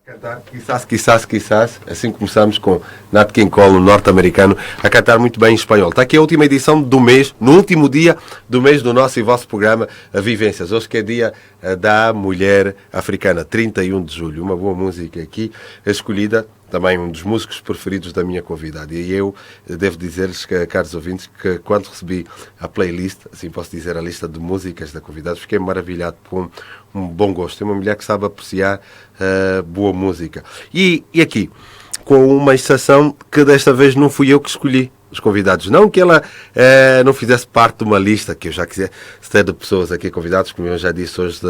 Cantar, quizás, assim começamos com Nat King Cole, um norte-americano, a cantar muito bem em espanhol. Está aqui a última edição do mês, no último dia do mês do nosso e vosso programa a Vivências. Hoje que é dia da mulher africana, 31 de julho. Uma boa música aqui, escolhida também um dos músicos preferidos da minha convidada. E eu devo dizer-lhes, caros ouvintes, que quando recebi a playlist, assim posso dizer, a lista de músicas da convidada, fiquei maravilhado com um bom gosto. É uma mulher que sabe apreciar boa música. E aqui, com uma exceção que desta vez não fui eu que escolhi os convidados. Não que ela não fizesse parte de uma lista, que eu já quisesse ter de pessoas aqui convidados, como eu já disse hoje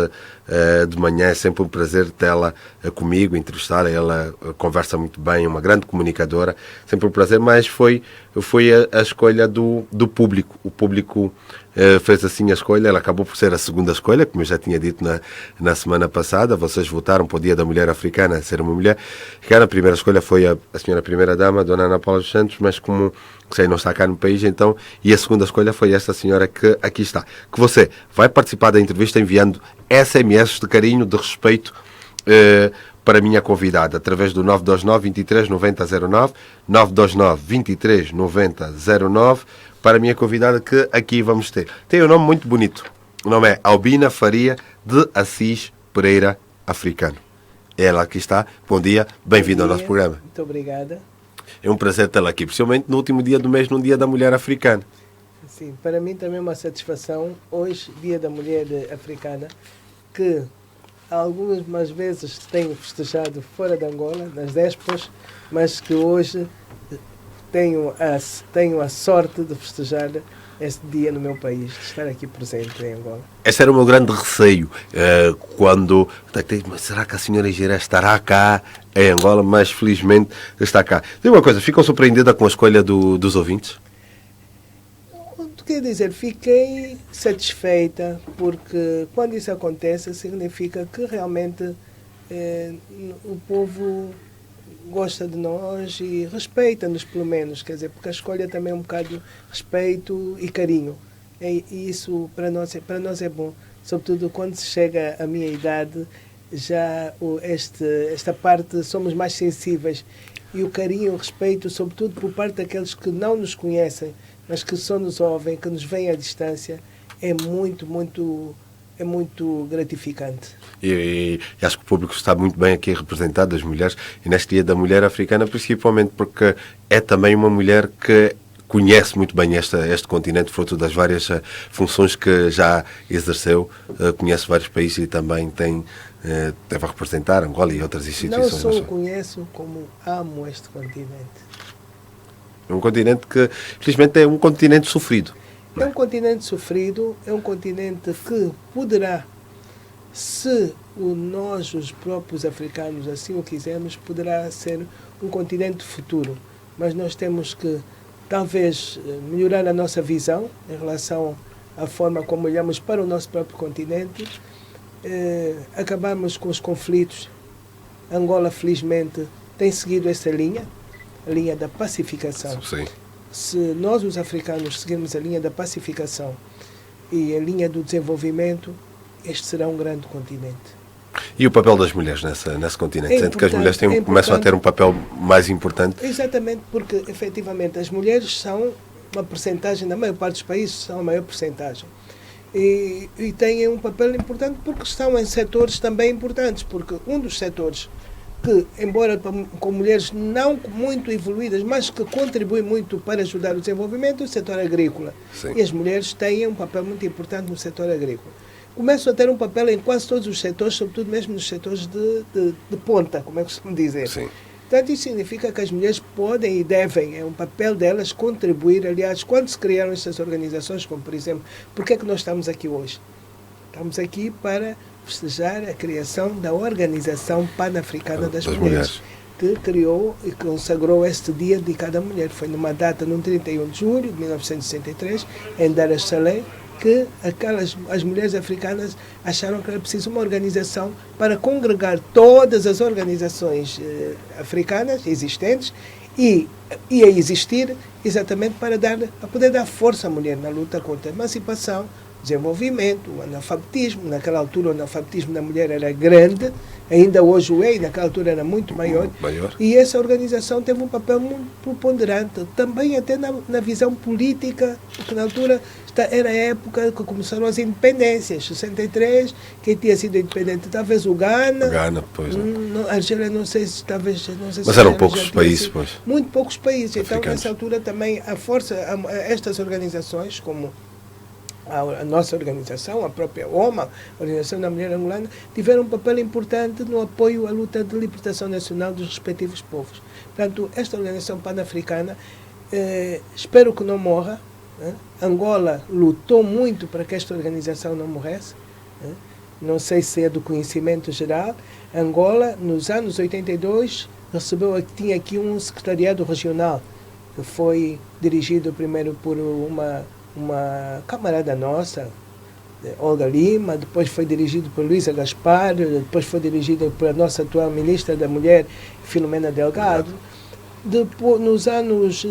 de manhã, é sempre um prazer tê-la comigo, entrevistá-la. Ela conversa muito bem, uma grande comunicadora, sempre um prazer, mas foi a escolha do público. O público fez assim a escolha, ela acabou por ser a segunda escolha, como eu já tinha dito na semana passada. Vocês votaram para o Dia da Mulher Africana ser uma mulher. A primeira escolha foi a senhora Primeira-Dama, Dona Ana Paula dos Santos, mas como sei, não está cá no país, então, e a segunda escolha foi esta senhora que aqui está. Que você vai participar da entrevista enviando SMS de carinho, de respeito para a minha convidada, através do 929 23 90 09, 929 23 90 09, para a minha convidada que aqui vamos ter. Tem um nome muito bonito. O nome é Albina Faria de Assis Pereira Africano. Ela aqui está. Bom dia, bem-vinda ao nosso programa. Muito obrigada. É um prazer tê-la aqui, principalmente no último dia do mês, no Dia da Mulher Africana. Sim, para mim também é uma satisfação. Hoje, Dia da Mulher Africana, que algumas vezes tenho festejado fora de Angola, nas vésperas, mas que hoje tenho a sorte de festejar este dia no meu país, de estar aqui presente em Angola. Esse era o meu grande receio, quando... Mas será que a senhora Gira estará cá em Angola? Mas felizmente está cá. Diga uma coisa, ficou surpreendida com a escolha dos ouvintes? Quer dizer, fiquei satisfeita, porque quando isso acontece, significa que realmente o povo gosta de nós e respeita-nos, pelo menos. Quer dizer, porque a escolha também é um bocado respeito e carinho. E isso para nós é bom. Sobretudo quando se chega à minha idade, já esta parte somos mais sensíveis. E o carinho e o respeito, sobretudo por parte daqueles que não nos conhecem, mas que só nos ouvem, que nos veem à distância, é muito gratificante. E acho que o público está muito bem aqui representado, as mulheres, e neste Dia da Mulher Africana, principalmente porque é também uma mulher que conhece muito bem este continente, fruto das várias funções que já exerceu, conhece vários países e também deve representar Angola e outras instituições. Não só o conheço, como amo este continente. É um continente que, infelizmente, é um continente sofrido. É um continente sofrido, é um continente que poderá, se nós, os próprios africanos, assim o quisermos, poderá ser um continente futuro. Mas nós temos que, talvez, melhorar a nossa visão em relação à forma como olhamos para o nosso próprio continente, acabarmos com os conflitos. Angola, felizmente, tem seguido essa linha, a linha da pacificação. Sim. Se nós, os africanos, seguirmos a linha da pacificação e a linha do desenvolvimento, este será um grande continente. E o papel das mulheres nesse continente? Sente que as mulheres começam a ter um papel mais importante? Exatamente, porque, efetivamente, as mulheres são uma percentagem, na maior parte dos países, são a maior percentagem. E têm um papel importante porque estão em setores também importantes, porque um dos setores que, embora com mulheres não muito evoluídas, mas que contribuem muito para ajudar o desenvolvimento, é o setor agrícola. Sim. E as mulheres têm um papel muito importante no setor agrícola. Começam a ter um papel em quase todos os setores, sobretudo mesmo nos setores de ponta, como é que se costuma dizer. Sim. Portanto, isso significa que as mulheres podem e devem, é um papel delas contribuir. Aliás, quando se criaram estas organizações, como por exemplo, por que é que nós estamos aqui hoje? Estamos aqui para festejar a criação da Organização Pan-Africana das Mulheres, que criou e consagrou este dia dedicado à mulher. Foi numa data, no 31 de julho de 1963, em Dar es Salaam, que as mulheres africanas acharam que era preciso uma organização para congregar todas as organizações africanas existentes e a existir exatamente para poder dar força à mulher na luta contra a emancipação, desenvolvimento, o analfabetismo. Naquela altura o analfabetismo da mulher era grande, ainda hoje o é, e naquela altura era muito maior. E essa organização teve um papel muito preponderante, também até na visão política, porque na altura era a época que começaram as independências, 63, quem tinha sido independente, talvez o Ghana. Ghana, pois. A Argélia, não sei se talvez. Não sei mas se eram poucos países, pois. Muito poucos países. Africanos. Então, nessa altura também a força, estas organizações, como a nossa organização, a própria OMA, a Organização da Mulher Angolana, tiveram um papel importante no apoio à luta de libertação nacional dos respectivos povos. Portanto, esta organização pan-africana, espero que não morra. Angola lutou muito para que esta organização não morresse. Não sei se é do conhecimento geral. Angola, nos anos 82, tinha aqui um secretariado regional, que foi dirigido primeiro por uma camarada nossa, Olga Lima, depois foi dirigido por Luísa Gaspar, depois foi dirigido pela nossa atual ministra da Mulher, Filomena Delgado. Depois, nos anos,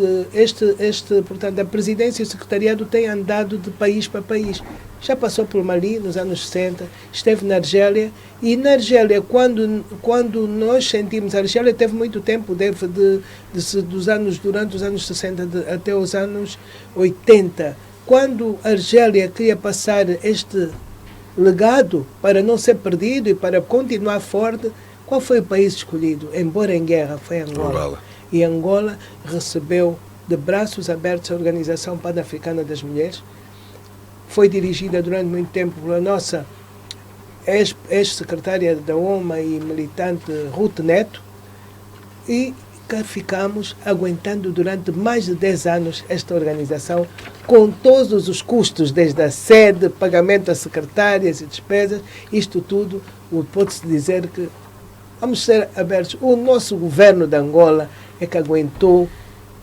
portanto, a presidência e o secretariado têm andado de país para país. Já passou por Mali nos anos 60, esteve na Argélia, e na Argélia, quando nós sentimos, a Argélia teve muito tempo, durante os anos 60 até os anos 80, quando a Argélia queria passar este legado para não ser perdido e para continuar forte, qual foi o país escolhido? Embora em guerra, foi Angola. E Angola recebeu de braços abertos a Organização Pan-Africana das Mulheres. Foi dirigida durante muito tempo pela nossa ex-secretária da OMA e militante Ruth Neto, e cá ficamos aguentando durante mais de 10 anos esta organização, com todos os custos, desde a sede, pagamento a secretárias e despesas, isto tudo, pode-se dizer que, vamos ser abertos, o nosso governo de Angola é que aguentou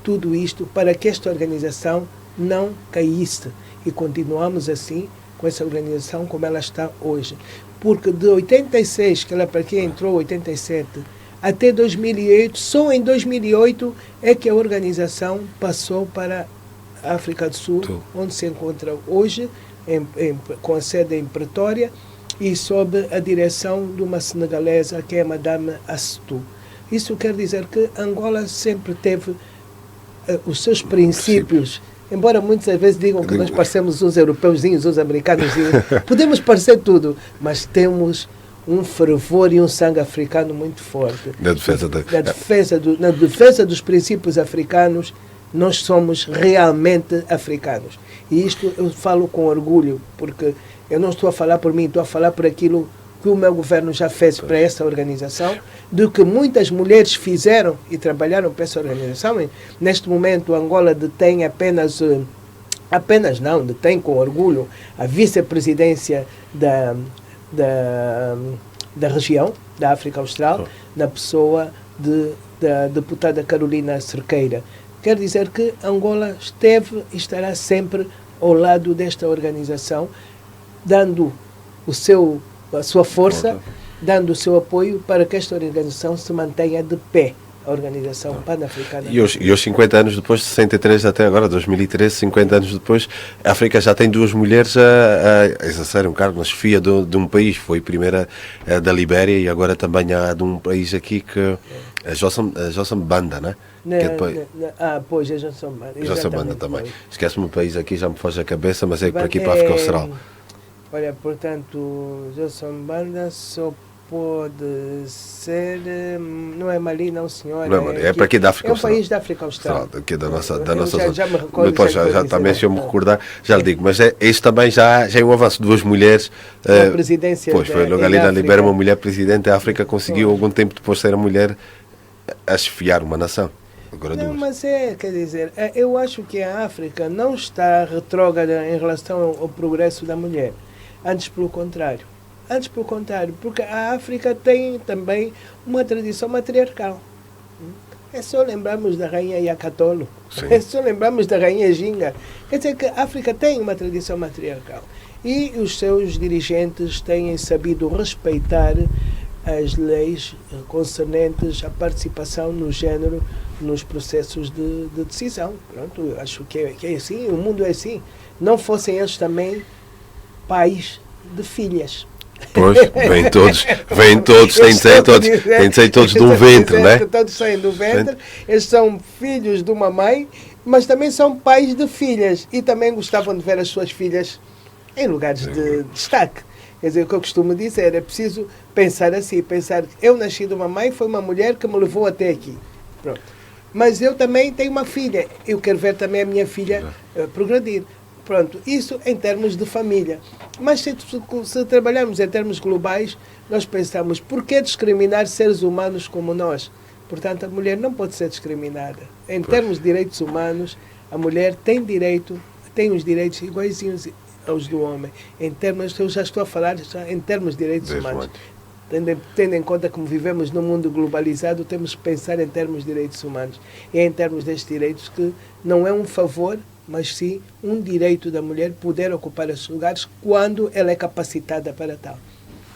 tudo isto para que esta organização não caísse. E continuamos assim, com essa organização como ela está hoje. Porque de 86, que ela para quem entrou, 87, até 2008, só em 2008 é que a organização passou para a África do Sul, onde se encontra hoje, com a sede em Pretória, e sob a direção de uma senegalesa, que é a Madame Astou. Isso quer dizer que Angola sempre teve os seus princípios, embora muitas vezes digam que nós parecemos uns europeuzinhos, uns americanos, podemos parecer tudo, mas temos um fervor e um sangue africano muito forte. Na defesa dos princípios africanos, nós somos realmente africanos. E isto eu falo com orgulho, porque eu não estou a falar por mim, estou a falar por aquilo que o meu governo já fez para essa organização, do que muitas mulheres fizeram e trabalharam para essa organização. Neste momento, Angola detém detém com orgulho a vice-presidência da região, da África Austral, na pessoa da deputada Carolina Cerqueira. Quer dizer que Angola esteve e estará sempre ao lado desta organização, dando a sua força, dando o seu apoio para que esta organização se mantenha de pé, a Organização Pan-Africana. E hoje, 50 anos depois, de 63 até agora, 2013, 50 anos depois, a África já tem duas mulheres a exercer um cargo na chefia de um país. Foi a primeira da Libéria e agora também há de um país aqui que... A Jossam Banda, não é? Pois, a Jossam Banda. Jossam Banda também. Esquece-me o país aqui, já me foge a cabeça, mas é por aqui para a África Austral. Olha, portanto, Jossam Banda só pode ser... Não é Mali, não, senhora. Não é Mali, é para aqui da África Austral. É um país da África Austral. Aqui da nossa já me recordo. Depois já também, se eu me recordar, já lhe digo. Mas este também já é um avanço. Duas mulheres... A presidência pois, foi logo ali na Libéria, uma mulher presidente da África, conseguiu algum tempo depois ser a mulher a chefiar uma nação. Agora não, duas. Mas quer dizer, eu acho que a África não está retrógrada em relação ao progresso da mulher. Antes, pelo contrário. Porque a África tem também uma tradição matriarcal. É só lembrarmos da rainha Yakatolo. É só lembrarmos da rainha Ginga. Quer dizer que a África tem uma tradição matriarcal. E os seus dirigentes têm sabido respeitar as leis concernentes à participação no género nos processos de decisão. Pronto, acho que é assim, o mundo é assim. Não fossem eles também pais de filhas. Pois, vêm todos, têm de sair todos de um ventre, né? Que todos saem do ventre, eles são filhos de uma mãe, mas também são pais de filhas e também gostavam de ver as suas filhas em lugares de destaque. Quer dizer, o que eu costumo dizer, é preciso pensar assim, pensar, eu nasci de uma mãe, foi uma mulher que me levou até aqui. Pronto. Mas eu também tenho uma filha, eu quero ver também a minha filha progredir. Pronto, isso em termos de família. Mas se trabalharmos em termos globais, nós pensamos, por que discriminar seres humanos como nós? Portanto, a mulher não pode ser discriminada. Em termos de direitos humanos, a mulher tem os direitos iguaizinhos aos do homem. Em termos, eu já estou a falar em termos de direitos humanos. Tendo em conta que vivemos num mundo globalizado, temos que pensar em termos de direitos humanos. E é em termos destes direitos que não é um favor, mas sim um direito da mulher poder ocupar esses lugares quando ela é capacitada para tal.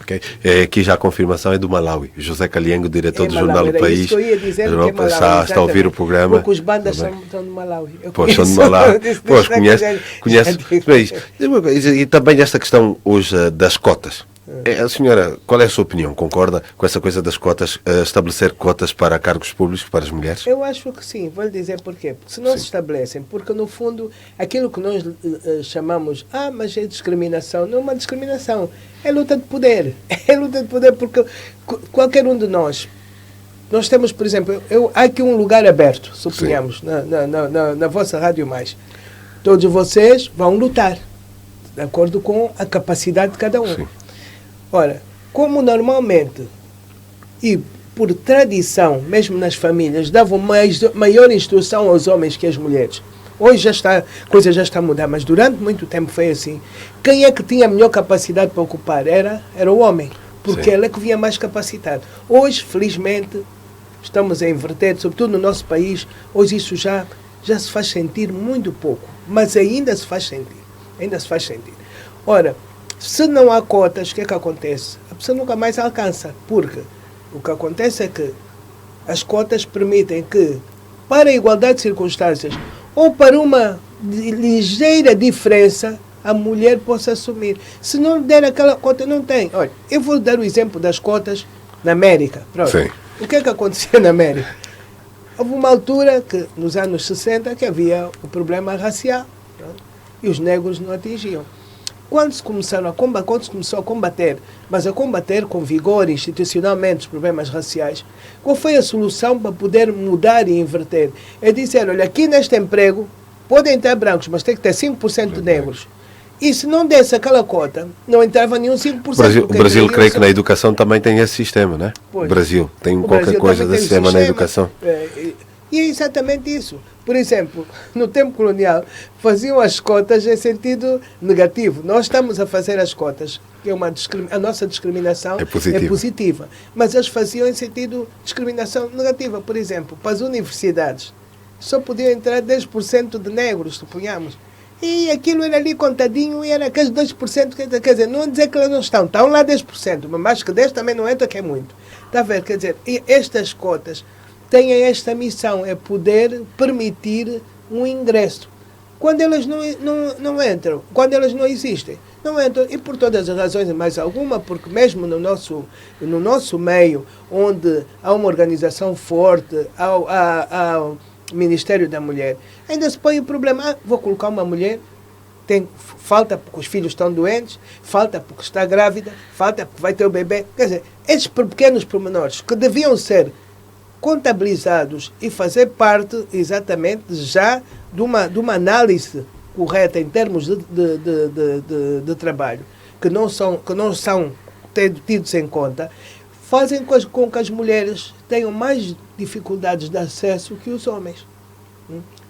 Okay. Aqui já a confirmação é do Malawi. José Caliengo, diretor do Malawi, Jornal do País. Isso que eu ia dizer, que é Malawi, está a ouvir o programa. Porque os bandas são de Malawi. Pois, são de Malawi. Pois, conhece. E também esta questão hoje das cotas. A senhora, qual é a sua opinião? Concorda com essa coisa das cotas, estabelecer cotas para cargos públicos para as mulheres? Eu acho que sim, vou lhe dizer porquê. Porque se não se estabelecem, porque no fundo, aquilo que nós chamamos, mas é discriminação, não é uma discriminação, é luta de poder. É luta de poder porque qualquer um de nós temos, por exemplo, há aqui um lugar aberto, suponhamos, na vossa Rádio Mais. Todos vocês vão lutar, de acordo com a capacidade de cada um. Sim. Ora, como normalmente e por tradição, mesmo nas famílias, davam maior instrução aos homens que às mulheres. Hoje a coisa já está a mudar, mas durante muito tempo foi assim. Quem é que tinha a melhor capacidade para ocupar? Era o homem, porque ele é que vinha mais capacitado. Hoje, felizmente, estamos a inverter, sobretudo no nosso país, hoje isso já se faz sentir muito pouco, mas ainda se faz sentir. Ora, se não há cotas, o que é que acontece? A pessoa nunca mais alcança, porque o que acontece é que as cotas permitem que, para a igualdade de circunstâncias, ou para uma ligeira diferença, a mulher possa assumir. Se não der aquela cota, não tem. Olha, eu vou dar o exemplo das cotas na América. Pronto. Sim. O que é que acontecia na América? Houve uma altura, nos anos 60, que havia o problema racial. Pronto, e os negros não atingiam. Quando se começou a combater, mas a combater com vigor institucionalmente os problemas raciais, qual foi a solução para poder mudar e inverter? É dizer, olha, aqui neste emprego podem entrar brancos, mas tem que ter 5% de negros. E se não desse aquela cota, não entrava nenhum 5%. O Brasil creio que na educação também tem esse sistema, não é? Pois. O Brasil tem qualquer coisa desse sistema na educação. E é exatamente isso. Por exemplo, no tempo colonial, faziam as cotas em sentido negativo. Nós estamos a fazer as cotas, que é a nossa discriminação é positiva. Mas eles faziam em sentido de discriminação negativa. Por exemplo, para as universidades, só podiam entrar 10% de negros, suponhamos. E aquilo era ali contadinho e era aqueles 2%, quer dizer, não dizer que eles não estão lá 10%, mas mais que 10% também não entra, que é muito. Está a ver? Quer dizer, estas cotas têm esta missão, é poder permitir um ingresso. Quando elas não entram, quando elas não existem, não entram, e por todas as razões, mais alguma, porque mesmo no nosso meio, onde há uma organização forte, há o Ministério da Mulher, ainda se põe o problema, vou colocar uma mulher, falta porque os filhos estão doentes, falta porque está grávida, falta porque vai ter o bebê. Quer dizer, esses pequenos pormenores que deviam ser contabilizados e fazer parte exatamente já de uma análise correta em termos de trabalho, que não são tidos em conta, fazem com que as mulheres tenham mais dificuldades de acesso que os homens.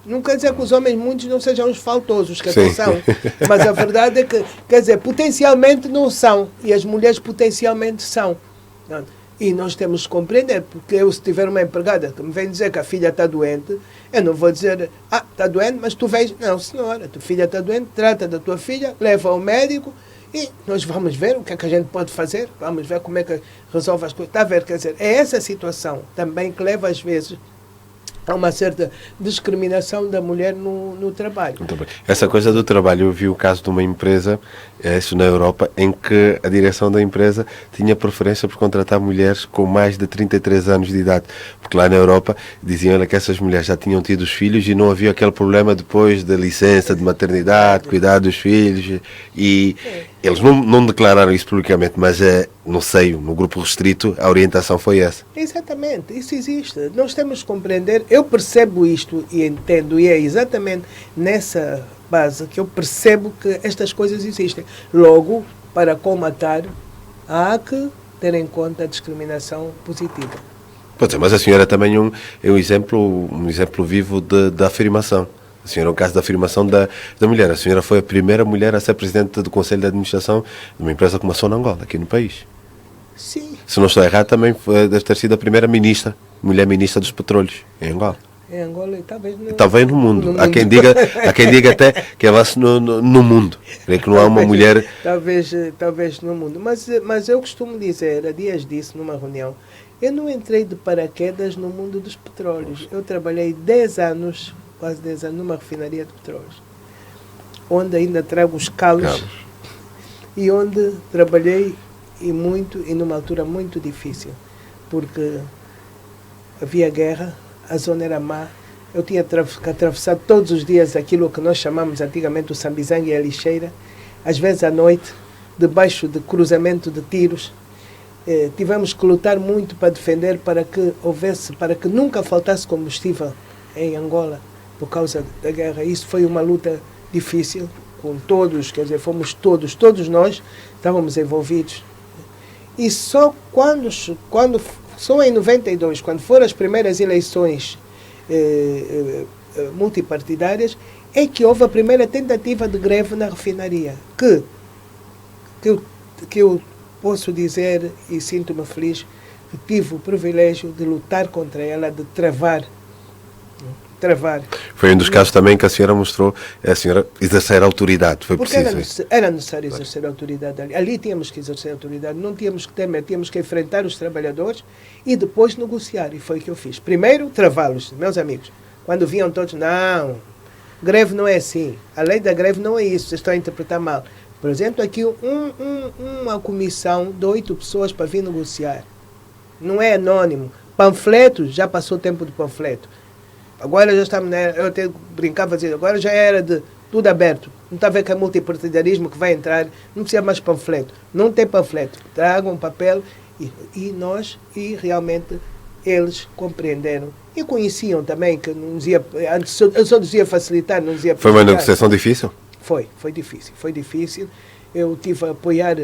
Não quer dizer que os homens, muitos, não sejam os faltosos, que até são, mas a verdade é que, quer dizer, potencialmente não são, e as mulheres potencialmente são. E nós temos que compreender, porque eu, se tiver uma empregada que me vem dizer que a filha está doente, eu não vou dizer, está doente, mas tu vens. Não, senhora, a tua filha está doente, trata da tua filha, leva ao médico e nós vamos ver o que é que a gente pode fazer, vamos ver como é que resolve as coisas. Está a ver, quer dizer, é essa situação também que leva às vezes há uma certa discriminação da mulher no trabalho. Essa coisa do trabalho, eu vi o caso de uma empresa, isso na Europa, em que a direção da empresa tinha preferência por contratar mulheres com mais de 33 anos de idade, porque lá na Europa diziam que essas mulheres já tinham tido os filhos e não havia aquele problema depois da licença de maternidade, cuidar dos filhos, e eles não declararam isso publicamente, mas no seio, no grupo restrito, a orientação foi essa. Exatamente, isso existe. Nós temos que compreender, eu percebo isto e entendo, e é exatamente nessa base que eu percebo que estas coisas existem. Logo, para combater, há que ter em conta a discriminação positiva. Pode ser, mas a senhora também é um exemplo vivo da afirmação. A senhora é um caso da afirmação da mulher. A senhora foi a primeira mulher a ser presidente do Conselho de Administração de uma empresa como a Sonangol, aqui no país. Sim. Se não estou errado, também deve ter sido a primeira ministra, mulher ministra dos petróleos, em Angola. Em Angola e talvez no mundo. Há quem diga até que avance no mundo. Creio que não há uma mulher... Talvez no mundo. Mas eu costumo dizer, há dias disse numa reunião, eu não entrei de paraquedas no mundo dos petróleos. Eu trabalhei 10 anos, quase 10 anos, numa refinaria de petróleos, onde ainda trago os calos. E onde trabalhei e numa altura muito difícil, porque havia guerra, a zona era má, eu tinha que atravessar todos os dias aquilo que nós chamamos antigamente o Sambizangue e a lixeira, às vezes à noite, debaixo de cruzamento de tiros. Tivemos que lutar muito para defender, para que nunca faltasse combustível em Angola, por causa da guerra. Isso foi uma luta difícil, com todos, quer dizer, fomos todos nós estávamos envolvidos. E só só em 92, quando foram as primeiras eleições multipartidárias, é que houve a primeira tentativa de greve na refinaria, que eu posso dizer, e sinto-me feliz, que tive o privilégio de lutar contra ela, de travar. Foi um dos casos também que a senhora mostrou, a senhora exercer autoridade, foi porque preciso. era necessário exercer autoridade ali. Ali tínhamos que exercer autoridade, não tínhamos que temer, tínhamos que enfrentar os trabalhadores e depois negociar, e foi o que eu fiz. Primeiro, travá-los, meus amigos. Quando vinham todos, não, greve não é assim, a lei da greve não é isso, vocês estão a interpretar mal. Por exemplo, aqui uma comissão de 8 pessoas para vir negociar. Não é anônimo. Panfleto, já passou o tempo do panfleto. Agora já estamos, eu até brincava dizer, agora já era de tudo aberto. Não está a ver que é multipartidarismo que vai entrar, não precisa mais panfleto. Não tem panfleto. Tragam papel e realmente eles compreenderam. E conheciam também que não dizia, eu só dizia facilitar, não dizia... Foi uma negociação difícil? Foi difícil. Eu tive a apoiar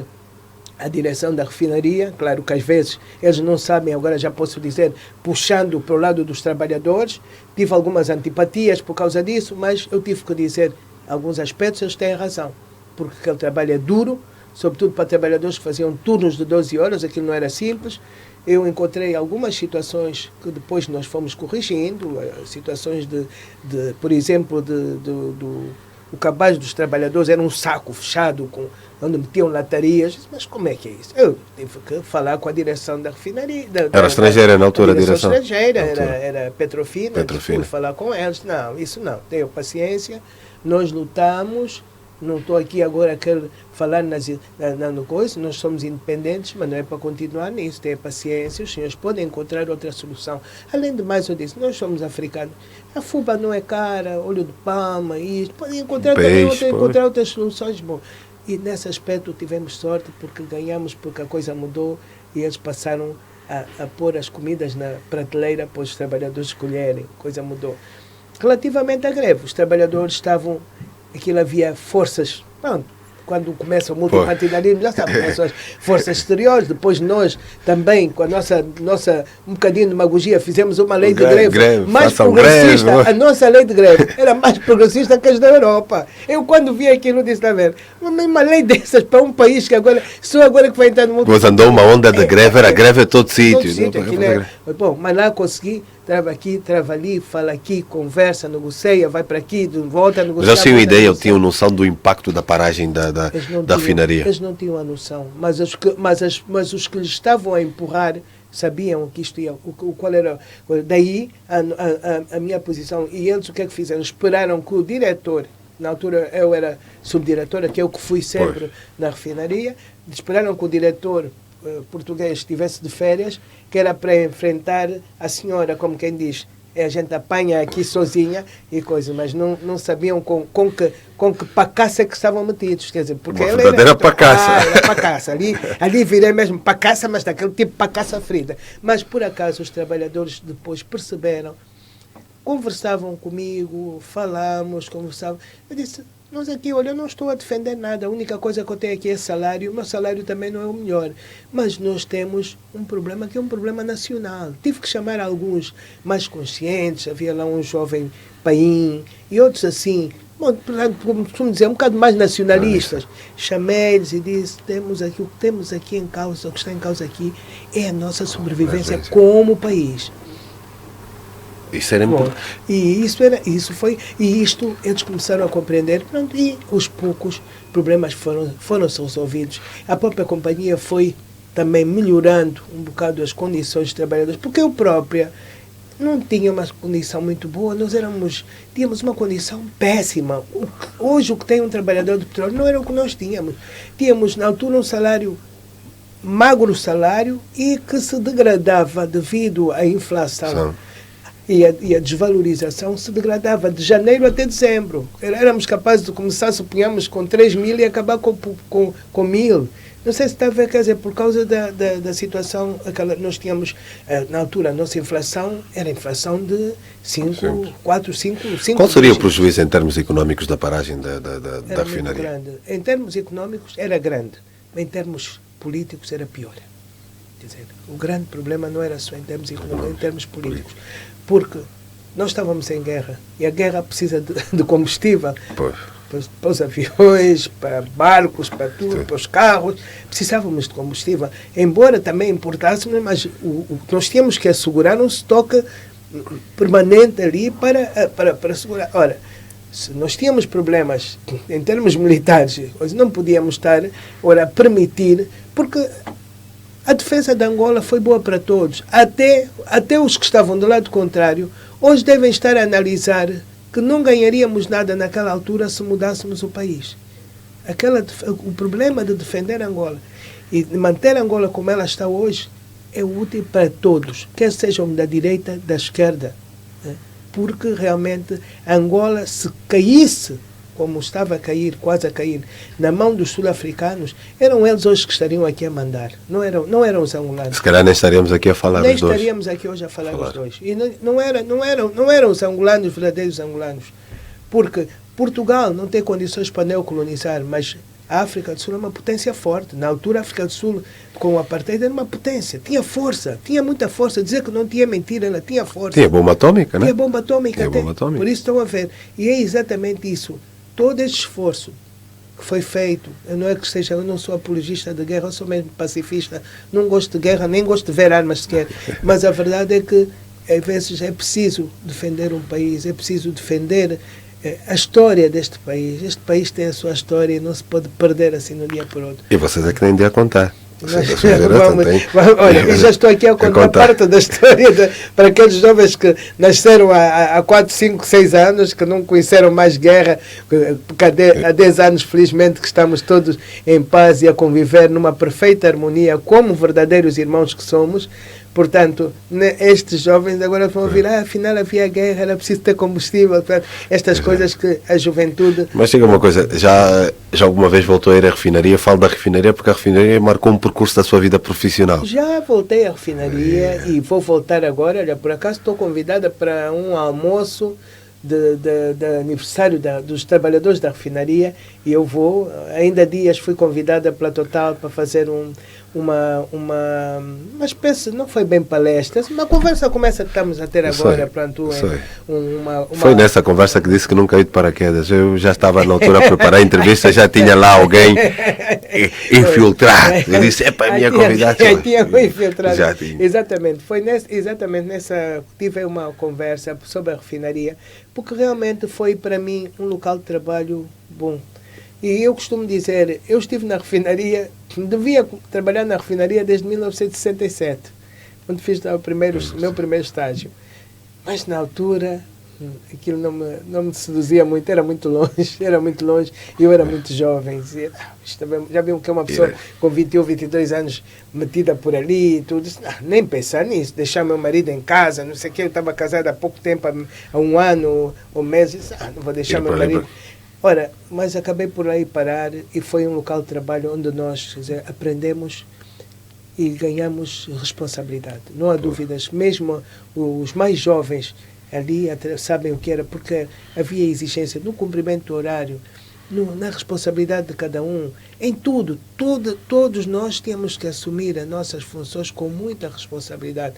a direção da refinaria, claro que às vezes eles não sabem, agora já posso dizer, puxando para o lado dos trabalhadores, tive algumas antipatias por causa disso, mas eu tive que dizer, alguns aspectos eles têm razão, porque aquele trabalho é duro, sobretudo para trabalhadores que faziam turnos de 12 horas, aquilo não era simples. Eu encontrei algumas situações que depois nós fomos corrigindo, situações por exemplo, o cabaz dos trabalhadores era um saco fechado, onde metiam latarias. Mas como é que é isso? Eu tive que falar com a direção da refinaria. Era estrangeira na altura a direção? Estrangeira, era Petrofina. Fui falar com eles. Não, isso não. Tenham paciência. Nós lutamos. Não estou aqui agora a querer falar no coisa. Nós somos independentes, mas não é para continuar nisso. Tenham paciência. Os senhores podem encontrar outra solução. Além de mais, eu disse, nós somos africanos. A fuba não é cara, óleo de palma, isso. Podem encontrar outras soluções. Bom, e nesse aspecto tivemos sorte porque ganhamos, porque a coisa mudou e eles passaram a pôr as comidas na prateleira para os trabalhadores escolherem. A coisa mudou. Relativamente à greve, os trabalhadores estavam... Aquilo havia forças... Pronto, quando começa o multipartidarismo, já sabe, começam as forças exteriores, depois nós também, com a nossa um bocadinho de demagogia, fizemos uma lei de greve mais progressista. A nossa lei de greve era mais progressista que as da Europa. Eu, quando vi aquilo, disse, está a ver, uma lei dessas para um país que agora, só agora que vai entrar no mundo... Mas andou uma onda de greve, era greve a todo sítio. Bom, mas lá consegui, trava aqui, trava ali, fala aqui, conversa, negocia, vai para aqui, volta a negociar. Já tinham ideia, eu tinha noção do impacto da paragem da refinaria. Eles não tinham a noção, mas os que lhes estavam a empurrar sabiam que isto ia, qual era. Daí a minha posição. E eles o que é que fizeram? Esperaram que o diretor, na altura eu era subdiretora, que eu que fui sempre na refinaria, esperaram que o diretor português estivesse de férias, que era para enfrentar a senhora, como quem diz, a gente apanha aqui sozinha e coisa, mas não sabiam com que pacaça é que estavam metidos. Quer dizer, porque uma verdadeira pacaça. Era pacaça. Ali virei mesmo pacaça, mas daquele tipo de pacaça frita. Mas por acaso os trabalhadores depois perceberam, conversavam comigo, conversavam. Eu disse, nós aqui, olha, eu não estou a defender nada, a única coisa que eu tenho aqui é salário, o meu salário também não é o melhor. Mas nós temos um problema que é um problema nacional. Tive que chamar alguns mais conscientes, havia lá um jovem Paim e outros assim, bom, como costumo dizer, um bocado mais nacionalistas. Chamei-eles e disse, o que temos aqui em causa, o que está em causa aqui é a nossa sobrevivência como país. Isso era importante. E isto eles começaram a compreender, pronto, e aos poucos problemas foram resolvidos. A própria companhia foi também melhorando um bocado as condições dos trabalhadores, porque eu própria não tinha uma condição muito boa, tínhamos uma condição péssima. Hoje o que tem um trabalhador de petróleo não era o que nós tínhamos. Tínhamos na altura um salário, magro salário, e que se degradava devido à inflação. E a desvalorização se degradava de janeiro até dezembro. Éramos capazes de começar, suponhamos, com 3.000 e acabar com 1.000. Não sei se está a ver, quer dizer, por causa da situação, nós tínhamos, na altura, a nossa inflação era inflação de 4, 5... Qual seria o prejuízo em termos económicos da paragem da refinaria? Grande. Em termos económicos era grande, em termos políticos era pior. Quer dizer, o grande problema não era só em termos económicos, em termos políticos. Porque nós estávamos em guerra e a guerra precisa de combustível para os aviões, para barcos, para tudo, para os carros. Precisávamos de combustível. Embora também importássemos, mas nós tínhamos que assegurar um estoque permanente ali para segurar. Ora, se nós tínhamos problemas em termos militares, não podíamos estar a permitir, porque a defesa de Angola foi boa para todos. Até os que estavam do lado contrário, hoje devem estar a analisar que não ganharíamos nada naquela altura se mudássemos o país. O problema de defender Angola e de manter Angola como ela está hoje é útil para todos, quer sejam da direita, da esquerda. Porque realmente Angola, se caísse, como estava a cair, quase a cair, na mão dos sul-africanos, eram eles hoje que estariam aqui a mandar. Não eram os angolanos. Se calhar nem estaríamos aqui a falar os dois. Nem estaríamos aqui hoje a falar os dois. E não eram os angolanos, os verdadeiros angolanos. Porque Portugal não tem condições para neocolonizar, mas a África do Sul é uma potência forte. Na altura, a África do Sul, com o apartheid, era uma potência. Tinha força, tinha muita força. Dizer que não tinha mentira, ela tinha força. Tinha bomba atômica, né? Tinha bomba atômica. Tinha bomba atômica. Por isso estão a ver. E é exatamente isso. Todo esse esforço que foi feito, eu não sou apologista de guerra, eu sou mesmo pacifista, não gosto de guerra, nem gosto de ver armas sequer, mas a verdade é que às vezes é preciso defender um país, é preciso defender a história deste país. Este país tem a sua história e não se pode perder assim de um dia para o outro. E vocês é que nem de a contar. Olha, eu já estou aqui a contar parte da história para aqueles jovens que nasceram há 4, 5, 6 anos, que não conheceram mais guerra, porque há 10 anos, felizmente, que estamos todos em paz e a conviver numa perfeita harmonia, como verdadeiros irmãos que somos. Portanto, estes jovens agora vão ouvir, afinal havia guerra, era preciso ter combustível, estas coisas que a juventude... Mas diga uma coisa, já alguma vez voltou a ir à refinaria? Falo da refinaria porque a refinaria marcou um percurso da sua vida profissional. Já voltei à refinaria e vou voltar agora. Olha, por acaso estou convidada para um almoço de aniversário dos trabalhadores da refinaria e eu vou. Ainda há dias fui convidada pela Total para fazer uma espécie, não foi bem palestra, uma conversa como essa que estamos a ter agora. Pronto, Foi nessa conversa que disse que nunca ia de paraquedas. Eu já estava na altura a preparar a entrevista, já tinha lá alguém infiltrado. Eu disse, a minha convidada. Tinha infiltrado. Já tinha. Exatamente. Foi exatamente nessa tive uma conversa sobre a refinaria, porque realmente foi para mim um local de trabalho bom. E eu costumo dizer, eu estive na refinaria, devia trabalhar na refinaria desde 1967. onde fiz o meu primeiro estágio. Mas na altura, aquilo não me seduzia muito, era muito longe, eu era muito jovem. Já viu que é uma pessoa com 21, 22 anos metida por ali e tudo. Nem pensar nisso, deixar meu marido em casa, não sei o que, eu estava casado há pouco tempo, há um ano ou meses, não vou deixar meu marido. Ora, mas acabei por aí parar e foi um local de trabalho onde nós, quer dizer, aprendemos e ganhamos responsabilidade. Não há dúvidas, mesmo os mais jovens ali sabem o que era, porque havia exigência no cumprimento do horário, na responsabilidade de cada um, em tudo. Todos nós temos que assumir as nossas funções com muita responsabilidade.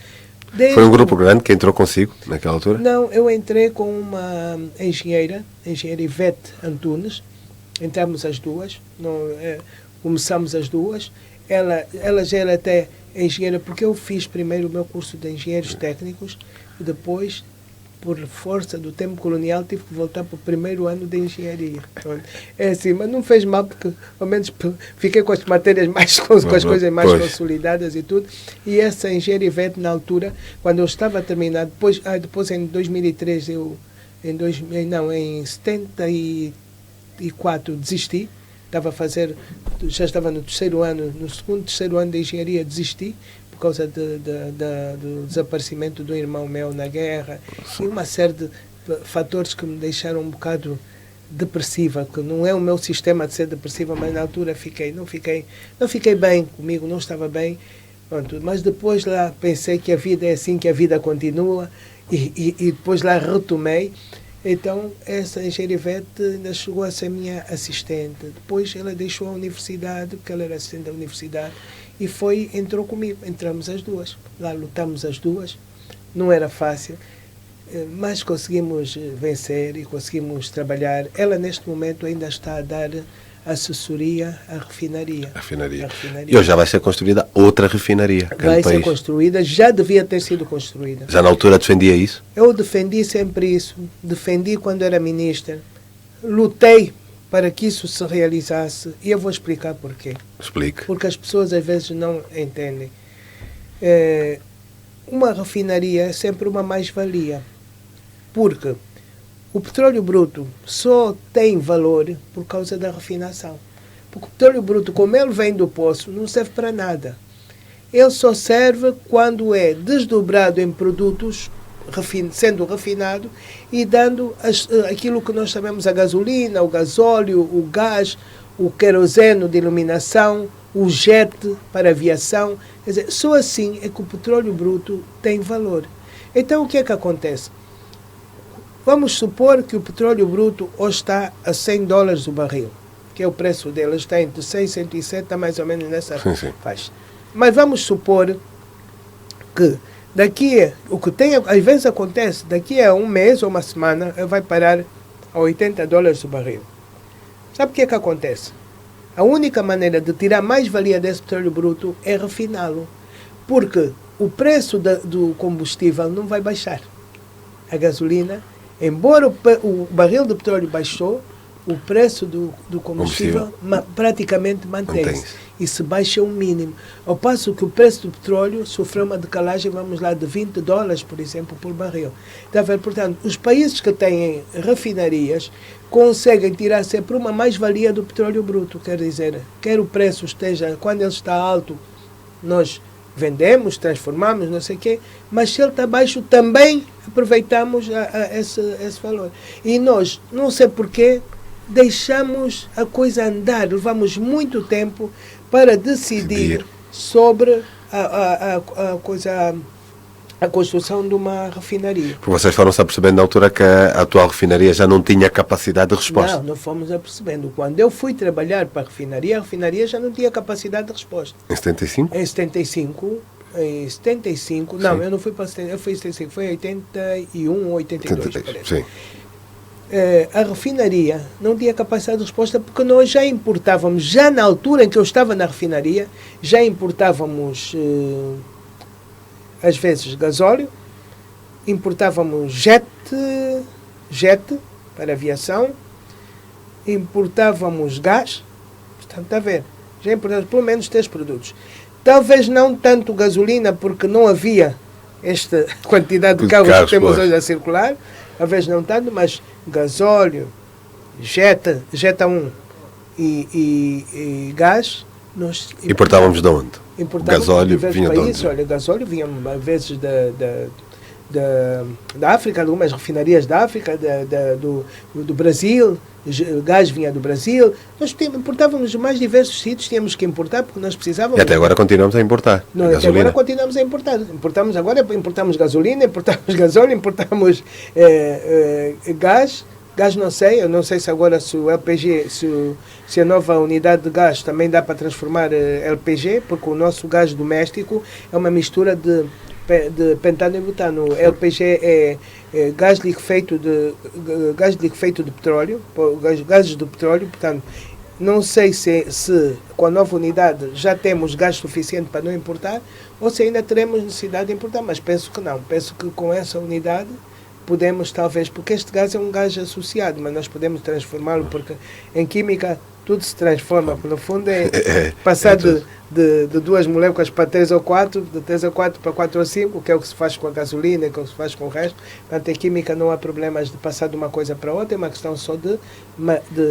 Foi um grupo grande que entrou consigo naquela altura? Não, eu entrei com uma engenheira Ivete Antunes, entramos as duas, começamos as duas. Ela já era até engenheira, porque eu fiz primeiro o meu curso de engenheiros técnicos e depois, por força do tempo colonial, tive que voltar para o primeiro ano de engenharia. É assim, mas não fez mal, porque ao menos fiquei com as matérias com as coisas mais consolidadas e tudo. E essa engenheira Ivete, na altura, quando eu estava a terminar, depois em 2003, em 74, desisti. Já estava no terceiro ano de engenharia, desisti por causa do desaparecimento do irmão meu na guerra e uma série de fatores que me deixaram um bocado depressiva, que não é o meu sistema de ser depressiva, mas na altura não fiquei bem comigo, não estava bem. Pronto, mas depois lá pensei que a vida é assim, que a vida continua e depois lá retomei. Então, essa engenheira Ivete ainda chegou a ser minha assistente. Depois ela deixou a universidade, porque ela era assistente da universidade, e entrou comigo. Entramos as duas. Lá lutamos as duas. Não era fácil, mas conseguimos vencer e conseguimos trabalhar. Ela, neste momento, ainda está a dar assessoria à refinaria. E hoje já vai ser construída outra refinaria. Vai ser construída, já devia ter sido construída. Já na altura defendia isso? Eu defendi sempre isso. Defendi quando era ministra. Lutei para que isso se realizasse. E eu vou explicar porquê. Explique. Porque as pessoas às vezes não entendem. Uma refinaria é sempre uma mais-valia. Porque o petróleo bruto só tem valor por causa da refinação. Porque o petróleo bruto, como ele vem do poço, não serve para nada. Ele só serve quando é desdobrado em produtos, sendo refinado e dando aquilo que nós chamamos a gasolina, o gasóleo, o gás, o queroseno de iluminação, o jet para aviação. Quer dizer, só assim é que o petróleo bruto tem valor. Então, o que é que acontece? Vamos supor que o petróleo bruto hoje está a $100 o barril, que é o preço dele, está entre 100 e 107, está mais ou menos nessa faixa. Mas vamos supor que o que às vezes acontece, daqui a um mês ou uma semana, vai parar a $80 o barril. Sabe o que é que acontece? A única maneira de tirar mais valia desse petróleo bruto é refiná-lo, porque o preço do combustível não vai baixar. A gasolina, embora o barril de petróleo baixou, o preço do combustível praticamente mantém-se. E se baixa o mínimo. Ao passo que o preço do petróleo sofreu uma decalagem, vamos lá, de $20, por exemplo, por barril. Está a ver? Portanto, os países que têm refinarias conseguem tirar sempre uma mais-valia do petróleo bruto. Quer dizer, quer o preço esteja, quando ele está alto, nós vendemos, transformamos, não sei o quê, mas se ele está baixo, também aproveitamos esse valor. E nós, não sei porquê, deixamos a coisa andar, levamos muito tempo para decidir sobre a construção de uma refinaria. Porque vocês foram-se apercebendo na altura que a atual refinaria já não tinha capacidade de resposta. Não fomos apercebendo. Quando eu fui trabalhar para a refinaria já não tinha capacidade de resposta. Em 75? Em 75, não, eu não fui para 75, eu fui em 75, foi em 81 ou 82, parece. Sim. A refinaria não tinha capacidade de resposta porque nós já importávamos, já na altura em que eu estava na refinaria, já importávamos às vezes gasóleo, importávamos jet para aviação, importávamos gás, portanto, está a ver, já importávamos pelo menos 3 produtos. Talvez não tanto gasolina, porque não havia esta quantidade de carros que temos hoje a circular, talvez não tanto, mas gasóleo, Jetta 1 e gás, nós importávamos de onde? Gasóleo vinha de onde? Olha, gasóleo vinha às vezes da África, algumas refinarias da África, do Brasil, o gás vinha do Brasil. Nós importávamos de mais diversos sítios, tínhamos que importar porque nós precisávamos. E até agora continuamos a importar. Não, até agora continuamos a importar. Importamos gasolina, importamos gasóleo, importamos gás. Gás eu não sei se agora se o LPG, se a nova unidade de gás também dá para transformar LPG, porque o nosso gás doméstico é uma mistura de pentano e butano. O LPG é gás liquefeito de petróleo, gases do petróleo, portanto, não sei se com a nova unidade já temos gás suficiente para não importar, ou se ainda teremos necessidade de importar, mas penso que não. Penso que com essa unidade podemos talvez, porque este gás é um gás associado, mas nós podemos transformá-lo, porque em química tudo se transforma, no fundo passar de 2 moléculas para 3 ou 4, de 3 ou 4 para 4 ou 5, que é o que se faz com a gasolina, que é o que se faz com o resto. Portanto, em química não há problemas de passar de uma coisa para outra, é uma questão só de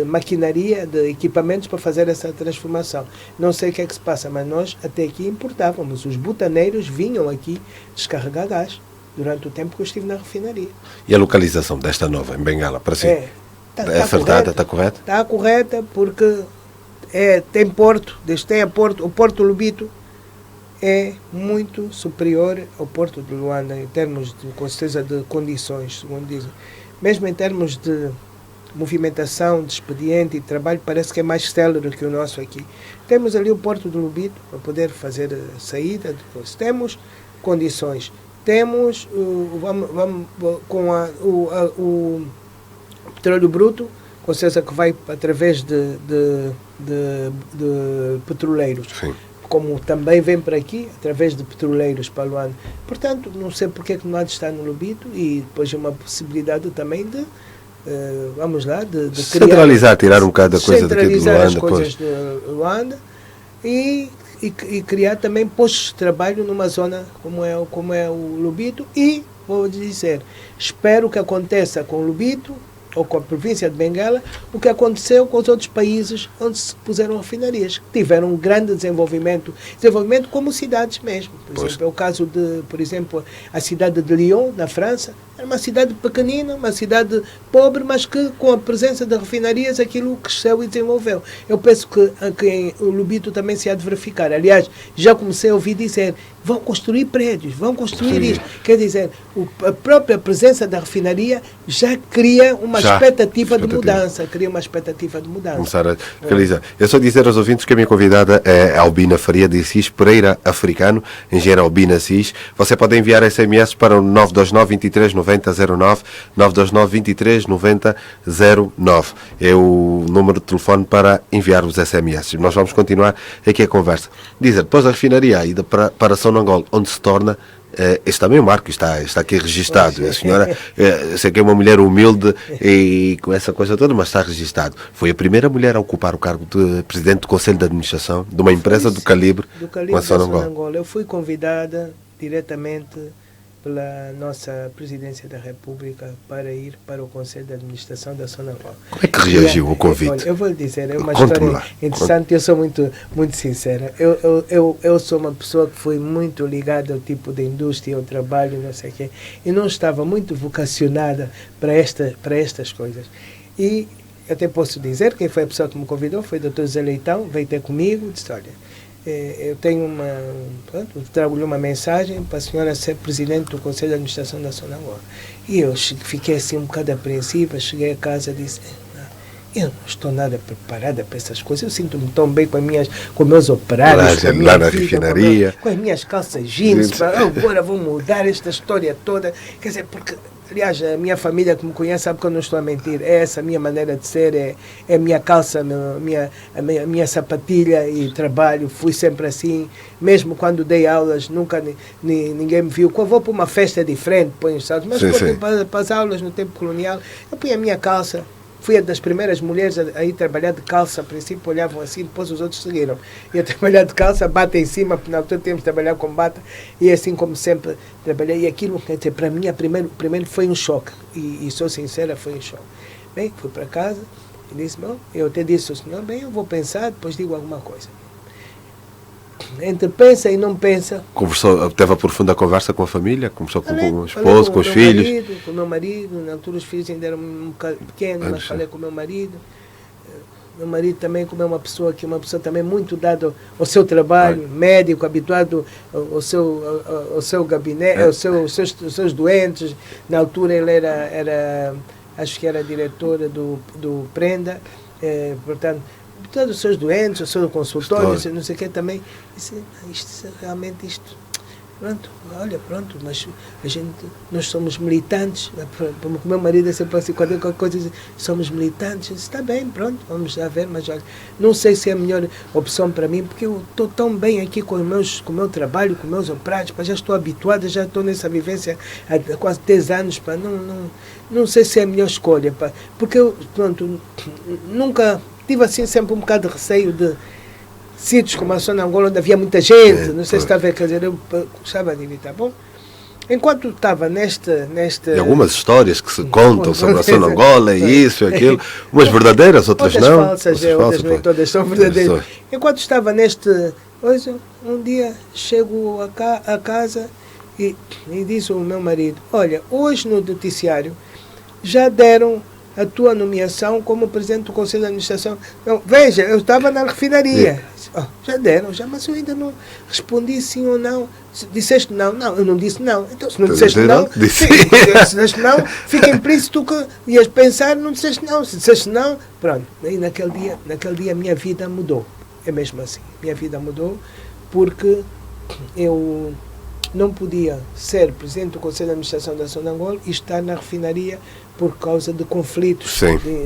maquinaria, de equipamentos para fazer essa transformação. Não sei o que é que se passa, mas nós até aqui importávamos. Os butaneiros vinham aqui descarregar gás durante o tempo que eu estive na refinaria. E a localização desta nova, em Bengala, para si? É acertada, está correta? Está correta, porque tem porto, desde tem a porto, o Porto Lobito é muito superior ao Porto de Luanda, em termos, com certeza, de condições, segundo dizem. Mesmo em termos de movimentação, de expediente e de trabalho, parece que é mais célere que o nosso aqui. Temos ali o Porto do Lobito para poder fazer a saída, depois temos condições. Temos com o petróleo bruto, com certeza que vai através de petroleiros. Sim. Como também vem para aqui, através de petroleiros para Luanda. Portanto, não sei porque é que não há de estar no Lobito, e depois é uma possibilidade também de, de centralizar, tirar um bocado da coisa daqui de Luanda. As coisas de Luanda e criar também postos de trabalho numa zona como é o Lobito. E, vou dizer, espero que aconteça com o Lobito ou com a província de Bengala o que aconteceu com os outros países onde se puseram refinarias, que tiveram um grande desenvolvimento como cidades mesmo. Por exemplo, é o caso de, por exemplo, a cidade de Lyon, na França. Era uma cidade pequenina, uma cidade pobre, mas que com a presença de refinarias aquilo cresceu e desenvolveu. Eu penso que o Lobito também se há de verificar. Aliás, já comecei a ouvir dizer, vão construir prédios, vão construir isto. Quer dizer, a própria presença da refinaria já cria uma expectativa de mudança. Começar a realizar. Eu só dizer aos ouvintes que a minha convidada é Albina Faria de Assis Pereira Africano, engenheira Albina Assis. Você pode enviar SMS para o 929 23 90 09, 929 23 90 09. É o número de telefone para enviar os SMS. Nós vamos continuar aqui a conversa. Dizer, depois da refinaria e para Sonangol, onde se torna, este também é um marco, está aqui registado. A senhora, sei que é uma mulher humilde e com essa coisa toda, mas está registado. Foi a primeira mulher a ocupar o cargo de presidente do Conselho de Administração de uma empresa do calibre com a Sonangol. Eu fui convidada diretamente pela nossa Presidência da República para ir para o Conselho de Administração da Sonangol. Como é que reagiu ao convite? Olha, eu vou lhe dizer, é uma história interessante. Eu sou muito sincera. Eu sou uma pessoa que foi muito ligada ao tipo de indústria, ao trabalho, não sei o quê, e não estava muito vocacionada para estas coisas. E até posso dizer, quem foi a pessoa que me convidou foi o Dr. Zé Leitão, veio ter comigo e disse, olha, eu tenho trago-lhe uma mensagem para a senhora ser presidente do Conselho de Administração da Sonangol. E eu fiquei assim um bocado apreensiva, cheguei a casa e disse, eu não estou nada preparada para essas coisas, eu sinto-me tão bem com meus operários, lá na refinaria, com as minhas calças jeans, agora vou mudar esta história toda, quer dizer, porque aliás, a minha família que me conhece sabe que eu não estou a mentir. É essa a minha maneira de ser, é a minha calça, a minha sapatilha e trabalho. Fui sempre assim. Mesmo quando dei aulas, nunca ninguém me viu. Quando vou para uma festa diferente, ponho os saltos. Mas para as aulas no tempo colonial, eu ponho a minha calça, fui das primeiras mulheres a ir trabalhar de calça. A princípio olhavam assim, depois os outros seguiram. Ia trabalhar de calça, bata em cima, porque na altura tínhamos de trabalhar com bata, e assim como sempre trabalhei. E aquilo, quer dizer, para mim, primeiro foi um choque, e sou sincera, foi um choque. Bem, fui para casa e disse, bom, eu até disse ao senhor, bem, eu vou pensar, depois digo alguma coisa. Entre pensa e não pensa. Conversou, teve a profunda conversa com a família? Conversou com o esposo, falei com os filhos? Com o meu marido, na altura os filhos ainda eram um bocado pequenos, mas falei com o meu marido. Meu marido também, como é uma pessoa também muito dada ao seu trabalho, médico, habituado ao seu gabinete, aos seus doentes. Na altura ele era acho que era diretora do Prenda, portanto, todos os seus doentes, o seu consultório, não sei o que também. Disse, realmente isto, pronto, olha, pronto, mas nós somos militantes, o meu marido é sempre assim, qualquer coisa diz, somos militantes, disse, está bem, pronto, vamos já ver, mas olha, não sei se é a melhor opção para mim, porque eu estou tão bem aqui com o meu trabalho, com meus operários, já estou habituado, já estou nessa vivência há quase 10 anos, não sei se é a melhor escolha, porque eu, pronto, nunca tive assim sempre um bocado de receio de sítios como a Zona Angola, onde havia muita gente, não sei se está a ver, quer dizer, eu gostava de evitar. Bom, enquanto estava neste... E algumas histórias que se contam sobre a Zona Angola, e isso e aquilo, umas verdadeiras, outras não. Falsas, outras nem todas são verdadeiras. Enquanto estava neste... Hoje, um dia chego a casa e disse ao meu marido, olha, hoje no noticiário já deram a tua nomeação como presidente do Conselho de Administração. Não, veja, eu estava na refinaria. Já deram, mas eu ainda não respondi sim ou não. Disseste não? Não, eu não disse não. Então, se não disseste não, se disseste não, fica implícito que ias pensar, não disseste não. Se disseste não, pronto. E naquele dia a minha vida mudou. É mesmo assim. Minha vida mudou porque eu não podia ser presidente do Conselho de Administração da Zona Angola e estar na refinaria por causa de conflitos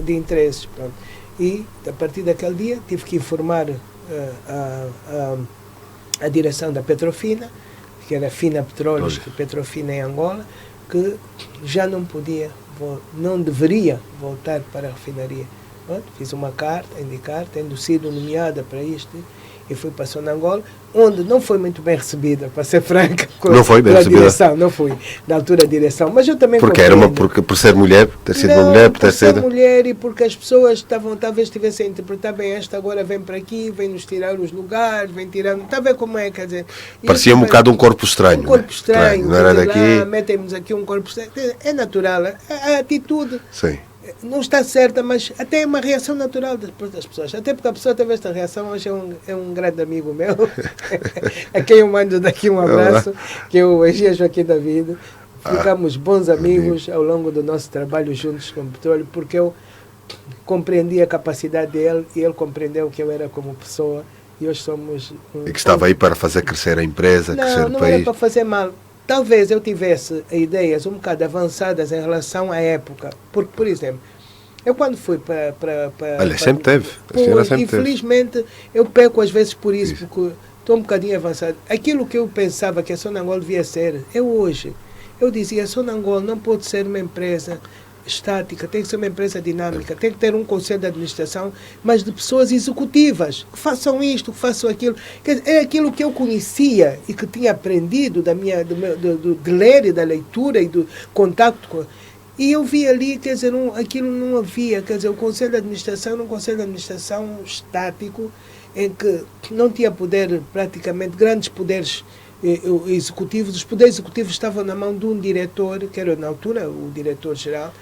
de interesses. Pronto. E, a partir daquele dia, tive que informar a direção da Petrofina, que era Fina Petróleos, que Petrofina em Angola, que já não podia, não deveria voltar para a refinaria. Pronto. Fiz uma carta, indicar, tendo sido nomeada para isto, e fui para a Zona Angola, onde não foi muito bem recebida, para ser franca, não foi bem recebida. Direção, não fui, na altura a direção, mas eu também porque era por ser mulher, ter sido uma mulher, por ser mulher e porque as pessoas talvez estivessem a interpretar bem, esta agora vem para aqui, vem nos tirar os lugares, vem tirar, está a ver como é, quer dizer... Parecia um bocado um corpo estranho. Um corpo estranho, não era daqui... metem-nos aqui um corpo estranho, é natural, a atitude... Sim. Não está certa, mas até é uma reação natural das pessoas. Até porque a pessoa teve esta reação, hoje é um grande amigo meu, a quem eu mando daqui um abraço, que é o Egia Joaquim David. Ficamos bons amigos ao longo do nosso trabalho juntos com o petróleo, porque eu compreendi a capacidade dele e ele compreendeu que eu era como pessoa, e hoje somos... E que estava aí para fazer crescer a empresa, crescer o país. Não era para fazer mal. Talvez eu tivesse ideias um bocado avançadas em relação à época. Porque, por exemplo, eu quando fui para... Olha, sempre teve. Infelizmente, eu peco às vezes por isso, porque estou um bocadinho avançado. Aquilo que eu pensava que a Zona Angola devia ser, eu dizia, a Zona Angola não pode ser uma empresa estática, tem que ser uma empresa dinâmica, tem que ter um conselho de administração, mas de pessoas executivas, que façam isto, que façam aquilo. É aquilo que eu conhecia e que tinha aprendido de ler e da leitura e do contato com... E eu vi ali, quer dizer, aquilo não havia, quer dizer, o conselho de administração era um conselho de administração estático, em que não tinha poder, praticamente, grandes poderes executivos. Os poderes executivos estavam na mão de um diretor, que era na altura o diretor-geral.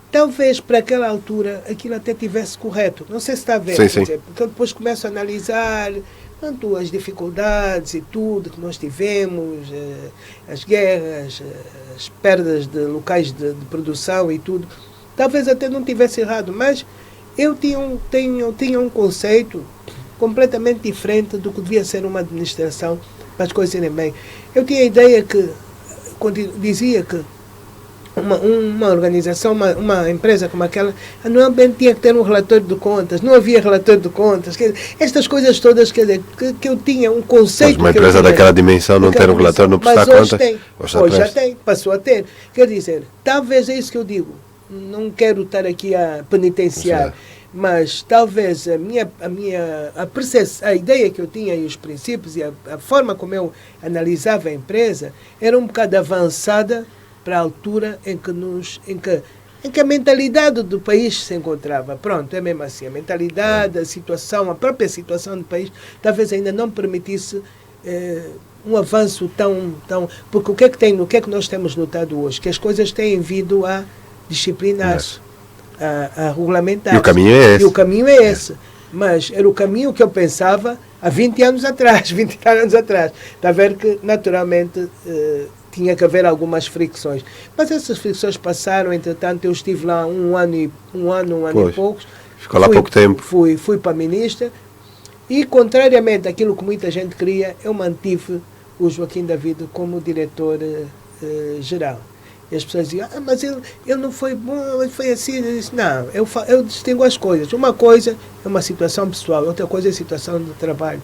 Talvez para aquela altura aquilo até tivesse correto. Não sei se está a ver, sim. Dizer, porque eu depois começo a analisar tanto as dificuldades e tudo que nós tivemos, as guerras, as perdas de locais de produção e tudo. Talvez até não tivesse errado, mas eu tinha um conceito completamente diferente do que devia ser uma administração para as coisas irem bem. Eu tinha a ideia que, quando dizia que uma organização, uma empresa como aquela, anualmente tinha que ter um relatório de contas, não havia relatório de contas, estas coisas todas, quer dizer, que eu tinha um conceito... Mas uma empresa daquela dimensão não ter um relatório, não prestar contas? Hoje já tem, passou a ter. Quer dizer, talvez é isso que eu digo, não quero estar aqui a penitenciar, mas talvez a ideia que eu tinha e os princípios e a forma como eu analisava a empresa era um bocado avançada para a altura em que a mentalidade do país se encontrava. Pronto, é mesmo assim. A mentalidade, a situação, a própria situação do país, talvez ainda não permitisse um avanço tão... Porque o que é que nós temos notado hoje? Que as coisas têm vindo a disciplinar-se, a regulamentar. E o caminho é esse. E o caminho é esse. Mas era o caminho que eu pensava há 20 anos atrás, 20 anos atrás. Está a ver que, naturalmente, tinha que haver algumas fricções. Mas essas fricções passaram, entretanto, eu estive lá um ano e poucos. Ficou lá pouco tempo. Fui para a ministra e, contrariamente àquilo que muita gente queria, eu mantive o Joaquim David como diretor-geral. E as pessoas diziam, mas ele não foi bom, ele foi assim. Eu disse, não, eu distingo as coisas. Uma coisa é uma situação pessoal, outra coisa é a situação do trabalho.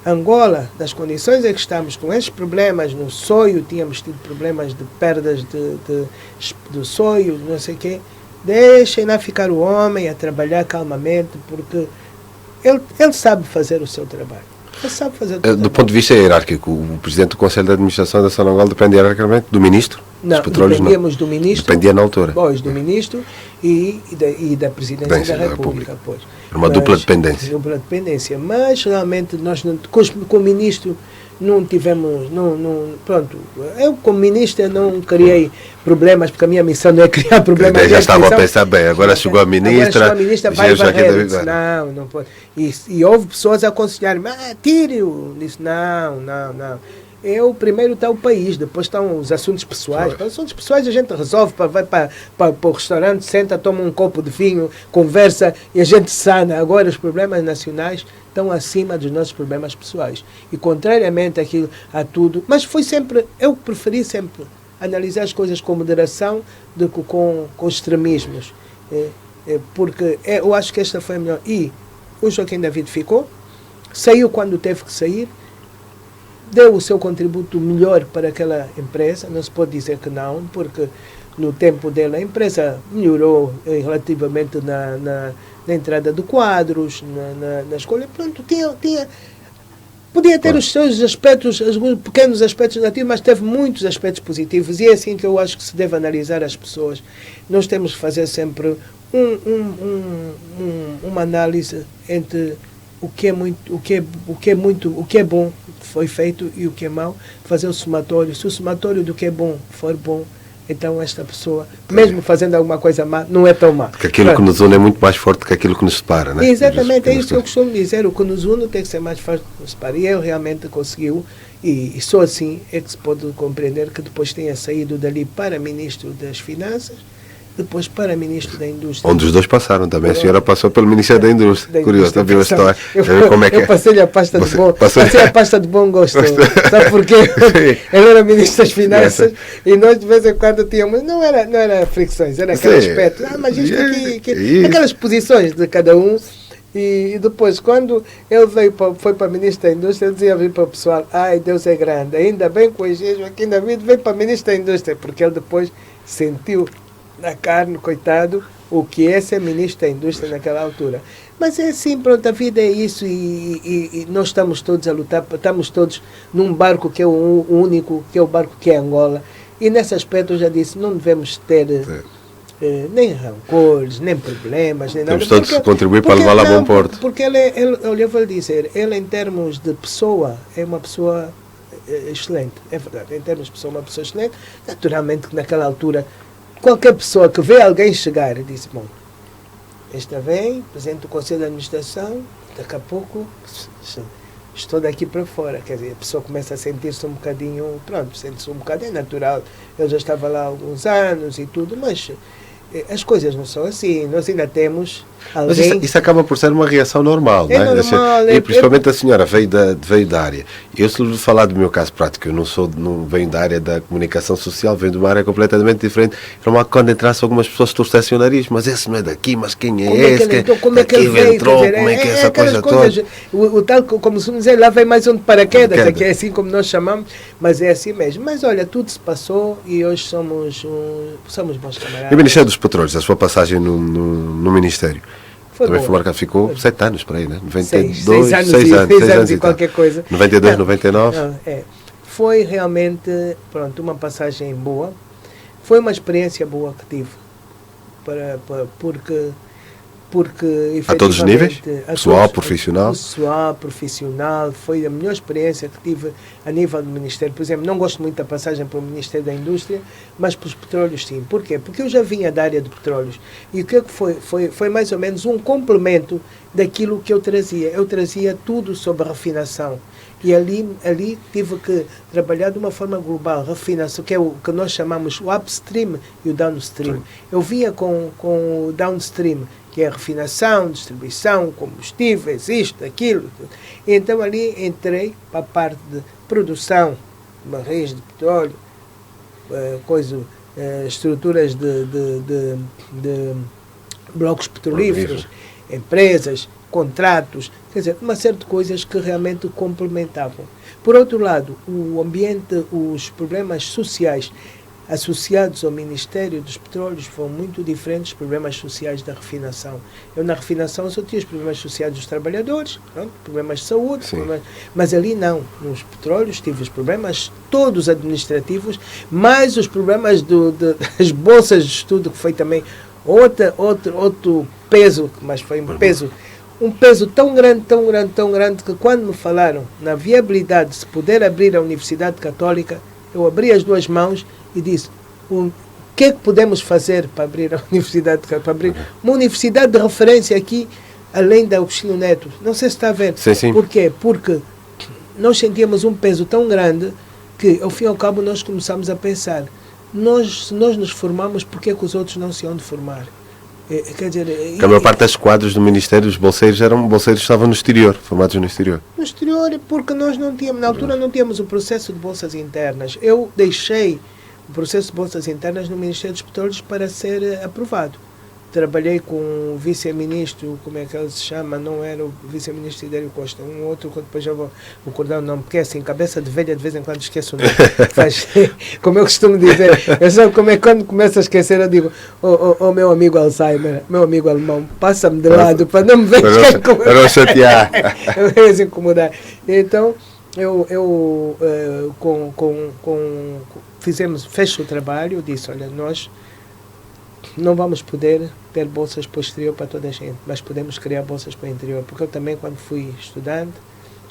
Angola, das condições em que estamos, com estes problemas no soio, tínhamos tido problemas de perdas do soio, não sei o quê, deixem lá ficar o homem a trabalhar calmamente, porque ele sabe fazer o seu trabalho. Ele sabe fazer o seu trabalho. Do ponto de vista hierárquico, o presidente do Conselho de Administração da Sonangol depende hierarquicamente do ministro? Não, dependíamos do ministro. Dependia na altura. Pois, do ministro e da presidência da República. Pois. Era uma dupla dependência. Dupla dependência. Mas, realmente, nós com o ministro não tivemos... pronto, eu, como ministra, não criei problemas, porque a minha missão não é criar problemas. Já estava a pensar bem, agora chegou a ministra... vai varrer. Não pode. E houve pessoas a aconselhar-me, tire-o. Disse, não. Primeiro está o país, depois estão os assuntos pessoais. Os assuntos pessoais a gente resolve, vai para o restaurante, senta, toma um copo de vinho, conversa e a gente sana. Agora os problemas nacionais estão acima dos nossos problemas pessoais. E contrariamente a tudo, mas foi sempre, eu preferi sempre analisar as coisas com moderação do que com extremismos. Porque eu acho que esta foi a melhor. E o Joaquim David ficou, saiu quando teve que sair, deu o seu contributo melhor para aquela empresa, não se pode dizer que não, porque no tempo dela a empresa melhorou relativamente na entrada de quadros, na escolha. Pronto, podia ter os seus aspectos, alguns pequenos aspectos negativos, mas teve muitos aspectos positivos, e é assim que eu acho que se deve analisar as pessoas. Nós temos que fazer sempre uma análise entre o que é bom foi feito e o que é mau, fazer o somatório. Se o somatório do que é bom for bom, então esta pessoa, mesmo fazendo alguma coisa má, não é tão má. Porque aquilo que nos une é muito mais forte que aquilo que nos separa, né? Exatamente, é isso que eu costumo dizer. O que nos une tem que ser mais forte que nos separa. E ele realmente conseguiu, e só assim é que se pode compreender que depois tenha saído dali para Ministro das Finanças, depois para Ministro da Indústria. Onde os dois passaram também. A senhora passou pelo Ministério da Indústria. Curioso, também a história. Eu passei-lhe a pasta de bom. Passei a pasta de bom gosto. Sabe porquê? Ele era Ministro das Finanças e nós de vez em quando tínhamos, não era fricções, era aquele aspecto. Mas isto aqui, aquelas posições de cada um. E depois, quando ele foi para Ministro da Indústria, ele dizia para o pessoal, ai, Deus é grande, ainda bem que o Joaquim David veio para Ministro da Indústria, porque ele depois sentiu na carne, coitado, o que é ser Ministro da Indústria naquela altura. Mas é assim, pronto, a vida é isso e nós estamos todos a lutar, estamos todos num barco que é o único, que é o barco que é Angola. E nesse aspecto eu já disse, não devemos ter nem rancores, nem problemas, nem nada. Temos todos que contribuir para levá-la a bom porto. Porque eu vou lhe dizer, ele em termos de pessoa, é uma pessoa excelente, é verdade, em termos de pessoa, uma pessoa excelente. Naturalmente que naquela altura qualquer pessoa que vê alguém chegar e diz, bom, esta vem, presidente do Conselho de Administração, daqui a pouco estou daqui para fora. Quer dizer, a pessoa começa a sentir-se um bocadinho, pronto, sente-se um bocadinho, é natural. Eu já estava lá há alguns anos e tudo, mas as coisas não são assim. Nós ainda temos Mas isso acaba por ser uma reação normal, É não é? normal, E principalmente a senhora veio da área. Eu, se lhe falar do meu caso prático, eu não venho da área da comunicação social, venho de uma área completamente diferente. Normal que quando entrasse algumas pessoas torcessem o nariz, mas esse não é daqui, mas quem é esse? Como é que ele veio? Entrou, como é que é essa coisa toda? O tal, como se dizer, lá vem mais um de paraquedas, Queda. que é assim como nós chamamos, mas é assim mesmo. Mas olha, tudo se passou e hoje somos bons camaradas. E o Ministério dos Petróleos, a sua passagem no Ministério? Foi Também boa. foi marcado, ficou 7 anos por aí, né? 6 anos e qualquer coisa. 92, 99. Não, foi realmente, pronto, uma passagem boa. Foi uma experiência boa que tive. Porque A todos os níveis? Pessoal, profissional? Pessoal, profissional. Foi a melhor experiência que tive a nível do Ministério. Por exemplo, não gosto muito da passagem para o Ministério da Indústria, mas para os petróleos sim. Por quê? Porque eu já vinha da área de petróleos. E o que foi mais ou menos um complemento daquilo que eu trazia. Eu trazia tudo sobre refinação. E ali tive que trabalhar de uma forma global, refinação, que é o que nós chamamos o upstream e o downstream. Eu vinha com o downstream, que é a refinação, distribuição, combustíveis, isto, aquilo. Então ali entrei para a parte de produção, barris de petróleo, estruturas de blocos petrolíferos, empresas, contratos, quer dizer, uma série de coisas que realmente complementavam. Por outro lado, o ambiente, os problemas sociais associados ao Ministério dos Petróleos foram muito diferentes dos problemas sociais da refinação. Eu na refinação só tinha os problemas sociais dos trabalhadores, pronto, problemas de saúde, mas ali não. Nos petróleos tive os problemas todos administrativos, mais os problemas das bolsas de estudo, que foi também outro peso, mas foi um peso tão grande, que quando me falaram na viabilidade de se poder abrir a Universidade Católica, eu abri as duas mãos e disse, o que é que podemos fazer para abrir a Universidade Católica, para abrir uma universidade de referência aqui, além da Agostinho Neto. Não sei se está a ver. Sim. Por quê? Porque nós sentíamos um peso tão grande que, ao fim e ao cabo, nós começámos a pensar, se nós nos formamos, por que é que os outros não se hão de formar? Quer dizer, a maior parte das quadros do Ministério, os bolseiros eram bolseiros que estavam no exterior, formados no exterior. No exterior, porque nós não tínhamos, na altura não tínhamos o processo de bolsas internas. Eu deixei o processo de bolsas internas no Ministério dos Petróleos para ser aprovado. Trabalhei com o vice-ministro, como é que ele se chama? Não era o vice-ministro Sidério Costa, um outro, que depois já vou recordar o nome, porque é assim, cabeça de velha, de vez em quando esqueço o nome. Como eu costumo dizer, eu sabe como é que quando começo a esquecer, eu digo, meu amigo Alzheimer, meu amigo alemão, passa-me de lado para não me ver para não chatear. Eu ia incomodar. Então, fez o trabalho, disse, olha, nós não vamos poder ter bolsas para o exterior para toda a gente, mas podemos criar bolsas para o interior, porque eu também, quando fui estudante,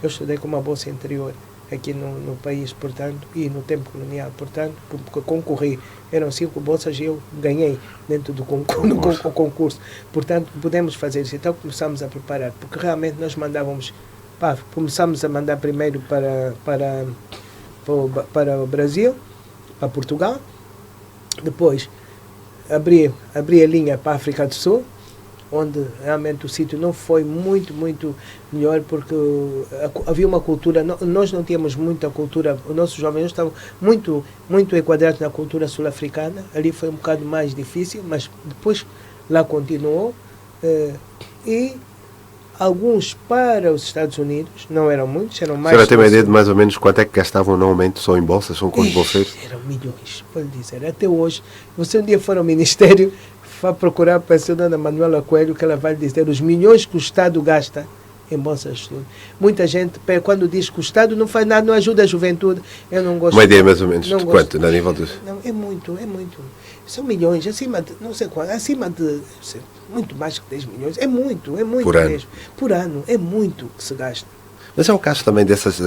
eu estudei com uma bolsa interior aqui no país, portanto, e no tempo colonial, portanto, porque concorri, eram 5 bolsas e eu ganhei dentro do concurso. Portanto, podemos fazer isso. Então começamos a preparar, porque realmente nós começamos a mandar primeiro para o Brasil, para Portugal, depois abri a linha para a África do Sul, onde realmente o sítio não foi muito melhor, porque havia uma cultura, nós não tínhamos muita cultura, os nossos jovens estavam muito enquadrados na cultura sul-africana, ali foi um bocado mais difícil, mas depois lá continuou, e alguns para os Estados Unidos, não eram muitos, eram mais... A senhora tem uma ideia de mais ou menos quanto é que gastavam anualmente só em bolsas, só com os bolseiros? Eram milhões, vou lhe dizer. Até hoje, você um dia for ao Ministério, vai procurar para a senhora Manuela Coelho, que ela vai lhe dizer os milhões que o Estado gasta em bolsas de estudo. Muita gente, quando diz que o Estado não faz nada, não ajuda a juventude, eu não gosto... Uma ideia mais ou menos de quanto, na nível dos... Não, é muito. São milhões, acima de, não sei quanto, muito mais que 10 milhões. É muito por ano. mesmo. Por ano, é muito que se gasta. Mas é o caso também dessas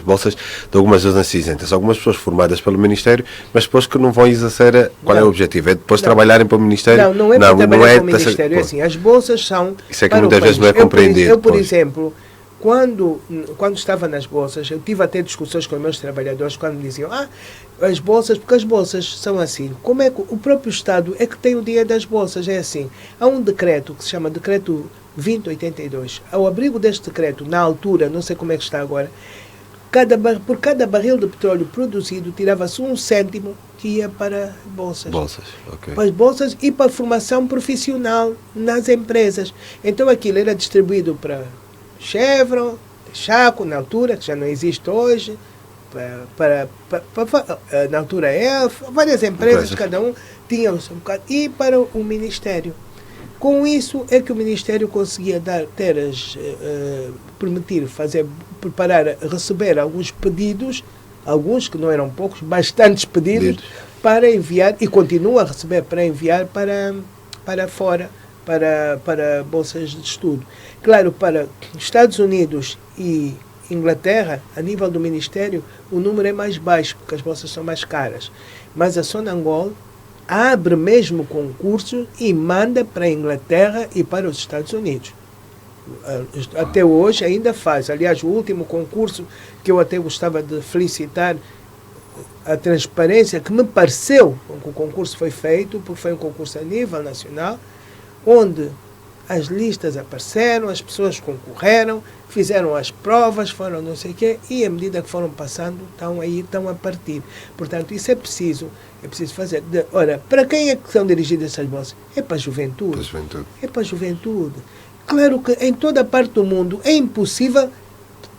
bolsas de algumas zonas cinzentas. Algumas pessoas formadas pelo Ministério, mas depois que não vão exercer. Qual é o objetivo? É depois trabalharem para o Ministério? Não é para trabalhar para o Ministério. É assim, as bolsas são. Isso é que muitas vezes não é compreendido. Por exemplo, quando estava nas bolsas, eu tive até discussões com os meus trabalhadores quando me diziam, as bolsas, porque as bolsas são assim. Como é que o próprio Estado é que tem o dinheiro das bolsas? É assim. Há um decreto que se chama Decreto 2082. Ao abrigo deste decreto, na altura, não sei como é que está agora, por cada barril de petróleo produzido, tirava-se 1 cêntimo que ia para bolsas. Bolsas, ok. Para as bolsas e para a formação profissional nas empresas. Então aquilo era distribuído para Chevron, Chaco, na altura, que já não existe hoje, na altura Elf, várias empresas, cada um tinha um bocado, e para o Ministério. Com isso é que o Ministério conseguia permitir receber alguns pedidos, alguns que não eram poucos, bastantes pedidos, para enviar, e continua a receber para enviar para fora, para bolsas de estudo. Claro, para Estados Unidos e Inglaterra, a nível do Ministério, o número é mais baixo, porque as bolsas são mais caras. Mas a Sonangol abre mesmo concurso e manda para a Inglaterra e para os Estados Unidos. Até hoje ainda faz. Aliás, o último concurso, que eu até gostava de felicitar a transparência que me pareceu que o concurso foi feito, porque foi um concurso a nível nacional, onde as listas apareceram, as pessoas concorreram, fizeram as provas, foram não sei o quê, e à medida que foram passando, estão a partir. Portanto, isso é preciso fazer. Ora, para quem é que são dirigidas essas bolsas? É para a juventude. É para a juventude. Claro que em toda a parte do mundo é impossível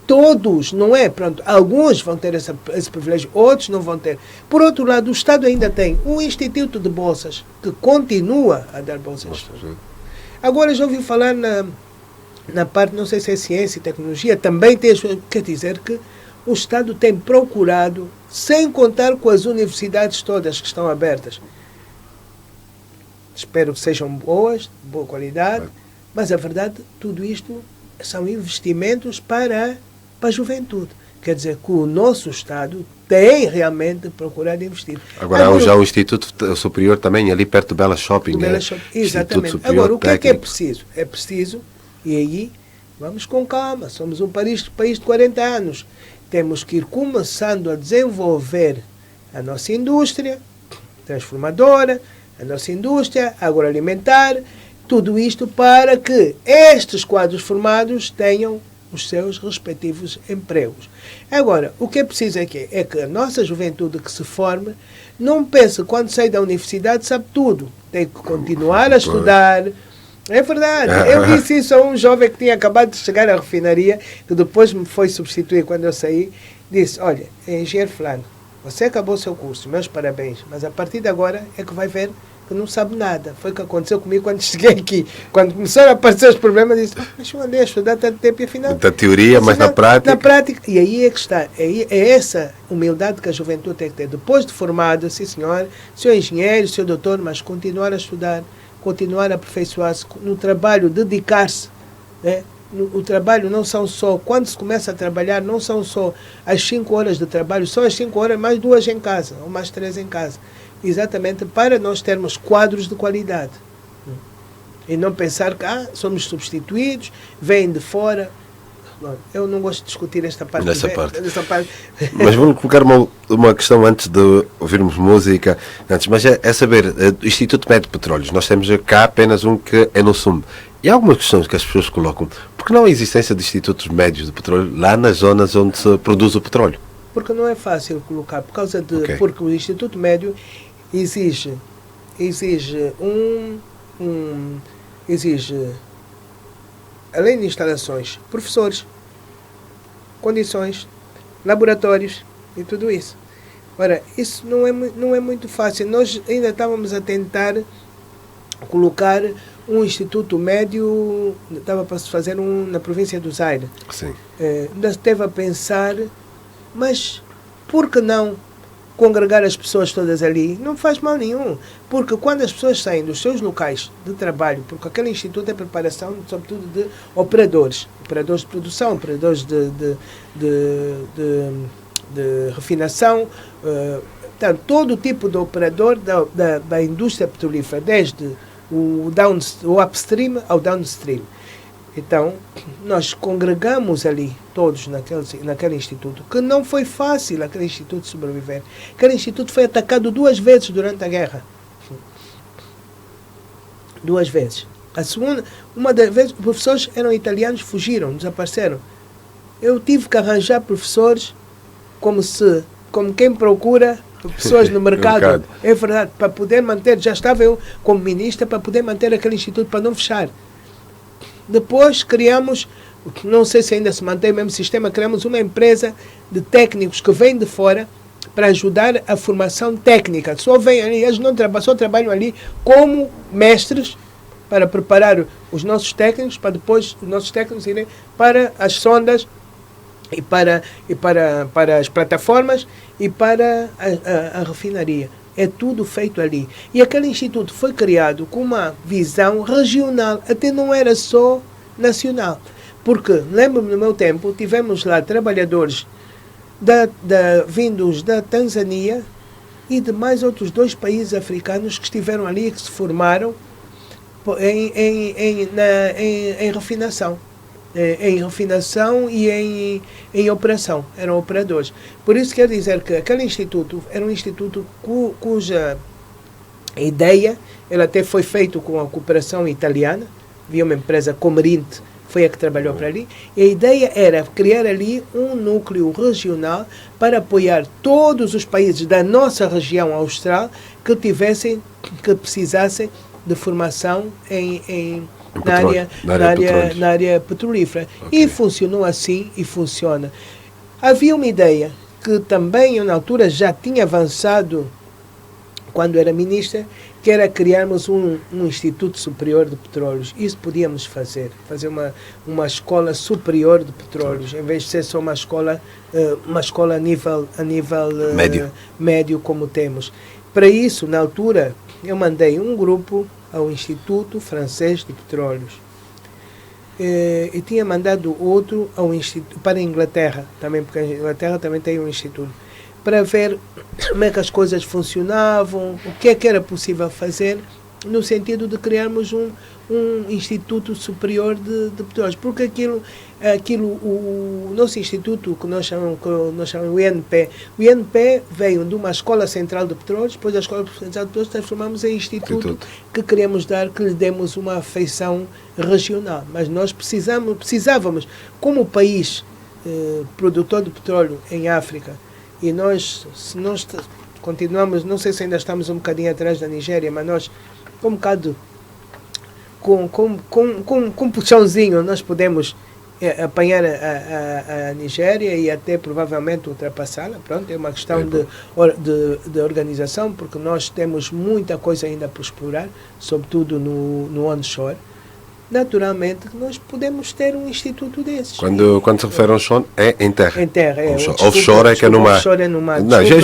todos, não é? Pronto, alguns vão ter esse privilégio, outros não vão ter. Por outro lado, o Estado ainda tem um instituto de bolsas que continua a dar bolsas. Agora já ouvi falar na parte, não sei se é ciência e tecnologia, também tem, quer dizer que o Estado tem procurado, sem contar com as universidades todas que estão abertas. Espero que sejam boas, de boa qualidade, mas a verdade, tudo isto são investimentos para a juventude. Quer dizer que o nosso Estado tem realmente procurado investir. Agora há já o Instituto Superior também, ali perto do Bela Shopping. Exatamente. Agora, o que é preciso? É preciso, e aí vamos com calma, somos um país de 40 anos. Temos que ir começando a desenvolver a nossa indústria transformadora, a nossa indústria agroalimentar, tudo isto para que estes quadros formados tenham os seus respectivos empregos. Agora, o que é preciso aqui é que a nossa juventude que se forme não pense, quando sai da universidade, sabe tudo. Tem que continuar a estudar. É verdade. Eu disse isso a um jovem que tinha acabado de chegar à refinaria, que depois me foi substituir quando eu saí. Disse, olha, engenheiro fulano, você acabou o seu curso, meus parabéns, mas a partir de agora é que vai ver que não sabe nada. Foi o que aconteceu comigo quando cheguei aqui. Quando começaram a aparecer os problemas, disse, mas eu andei a estudar tanto tempo e afinal... Da teoria, mas na prática... Na prática. E aí é que está. É essa humildade que a juventude tem que ter. Depois de formado, sim senhor, seu engenheiro, seu doutor, mas continuar a estudar, continuar a aperfeiçoar-se no trabalho, dedicar-se, né? O trabalho não são só, quando se começa a trabalhar, não são só as 5 horas de trabalho, são as 5 horas mais 2 em casa, ou mais 3 em casa. Exatamente para nós termos quadros de qualidade. E não pensar que somos substituídos, vêm de fora. Não, eu não gosto de discutir esta parte. Nessa parte. Mas vou colocar uma questão antes de ouvirmos música. Mas é saber, o Instituto Médio de Petróleos, nós temos cá apenas um que é no SUM. E há algumas questões que as pessoas colocam. Por que não a existência de institutos médios de petróleo lá nas zonas onde se produz o petróleo? Porque não é fácil colocar, por causa de... Porque o Instituto Médio exige além de instalações, professores, condições, laboratórios e tudo isso. Ora, isso não é muito fácil. Nós ainda estávamos a tentar colocar um instituto médio, estava para se fazer na província do Zaire. Sim. Ainda esteve a pensar, mas por que não congregar as pessoas todas ali? Não faz mal nenhum, porque quando as pessoas saem dos seus locais de trabalho, porque aquele instituto é preparação, sobretudo, de operadores de produção, operadores de refinação, todo tipo de operador da indústria petrolífera, desde o upstream ao downstream. Então, nós congregamos ali, todos naquele instituto, que não foi fácil aquele instituto sobreviver. Aquele instituto foi atacado 2 vezes durante a guerra. 2 vezes. A segunda, uma das vezes, os professores eram italianos, fugiram, desapareceram. Eu tive que arranjar professores como quem procura pessoas no mercado. É verdade, para poder manter, já estava eu como ministra, para poder manter aquele instituto, para não fechar. Depois criamos, não sei se ainda se mantém o mesmo sistema, criamos uma empresa de técnicos que vêm de fora para ajudar a formação técnica. Só vêm ali, eles não só trabalham ali como mestres para preparar os nossos técnicos, para depois os nossos técnicos irem para as sondas e para as plataformas e para a refinaria. É tudo feito ali. E aquele instituto foi criado com uma visão regional, até não era só nacional. Porque, lembro-me no meu tempo, tivemos lá trabalhadores vindos da Tanzânia e de mais outros 2 países africanos que estiveram ali e que se formaram em refinação. Em refinação e em operação, eram operadores. Por isso quer dizer que aquele instituto era um instituto cuja ideia, ele até foi feito com a cooperação italiana, havia uma empresa Comerinte, foi a que trabalhou para ali, e a ideia era criar ali um núcleo regional para apoiar todos os países da nossa região austral que precisassem de formação na área petrolífera. Okay. E funcionou assim e funciona. Havia uma ideia que também eu na altura já tinha avançado quando era ministra, que era criarmos um Instituto Superior de Petróleos. Isso podíamos fazer uma escola superior de petróleos, em vez de ser só uma escola a nível médio como temos. Para isso, na altura, eu mandei um grupo ao Instituto Francês de Petróleos. E tinha mandado outro para a Inglaterra, também, porque a Inglaterra também tem um instituto, para ver como é que as coisas funcionavam, o que é que era possível fazer, no sentido de criarmos um Instituto Superior de Petróleos. Porque o nosso instituto, que nós chamamos o INPE, o INPE veio de uma escola central de petróleos, depois da escola central de petróleos transformamos em instituto que queremos que lhe demos uma afeição regional. Mas nós precisávamos, como país produtor de petróleo em África, e se nós continuamos, não sei se ainda estamos um bocadinho atrás da Nigéria, mas nós, com um bocado, com um puxãozinho, nós podemos apanhar a Nigéria e até provavelmente ultrapassá-la. Pronto, é uma questão de organização, porque nós temos muita coisa ainda para explorar, sobretudo no onshore. Naturalmente, nós podemos ter um instituto desses. Quando se refere a onshore, é em terra. Em terra, é. Offshore é que é no mar. Offshore é no mar. Não, já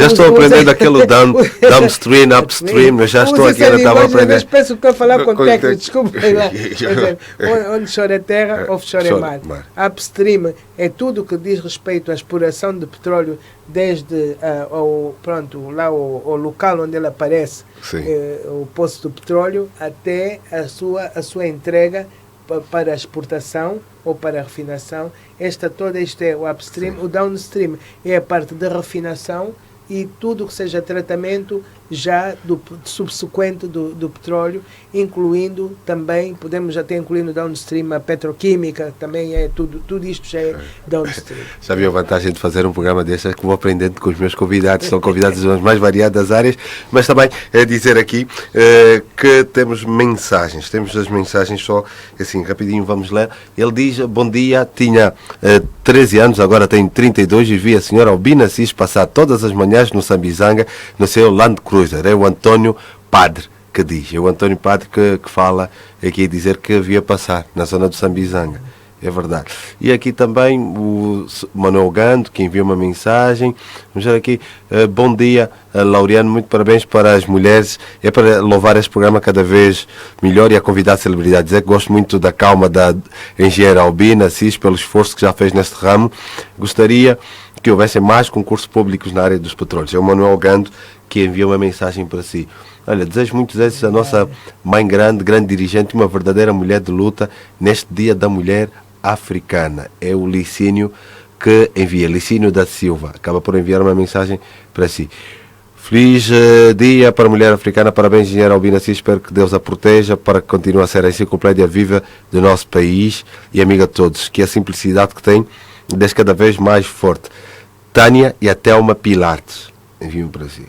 estou aprendendo aquele downstream, upstream, eu já estou aqui, eu estava aprendendo. Eu penso que estou a falar com técnico, desculpa lá. Onshore é terra, offshore é mar. Upstream é tudo que diz respeito à exploração de petróleo, desde ao local onde ele aparece, o poço do petróleo, até a sua entrega para a exportação ou para a refinação. Isto é o upstream. O downstream é a parte da refinação e tudo que seja tratamento já subsequente do petróleo, incluindo também, podemos até incluir no downstream a petroquímica, também é tudo isto já é downstream. Já viu a vantagem de fazer um programa deste, que vou aprendendo com os meus convidados, são convidados das mais variadas áreas, mas também é dizer aqui que temos as mensagens só, assim, rapidinho vamos ler. Ele diz, bom dia, tinha 13 anos, agora tenho 32 e vi a senhora Albina Cis passar todas as manhãs no Sambizanga, no seu Land Cruiser. É o António Padre que diz. É o António Padre que fala aqui a dizer que havia passar na zona do Sambizanga. É verdade. E aqui também o Manuel Gando, que enviou uma mensagem. Vamos ver aqui. Bom dia, Laureano. Muito parabéns para as mulheres. É para louvar este programa cada vez melhor e a convidar celebridades. É que gosto muito da calma da engenheira Albina Cis, pelo esforço que já fez neste ramo. Gostaria que houvessem mais concursos públicos na área dos petróleos. É o Manuel Gando que envia uma mensagem para si. Olha, desejo muitos êxitos à nossa mãe grande dirigente, uma verdadeira mulher de luta neste Dia da Mulher Africana. É o Licínio que envia, Licínio da Silva. Acaba por enviar uma mensagem para si. Feliz dia para a mulher africana. Parabéns, engenheira Albina Assis. Espero que Deus a proteja para que continue a ser a enciclopédia viva do nosso país e amiga de todos. Que a simplicidade que tem deixe cada vez mais forte. Tânia e a Thelma Pilates enviam para si.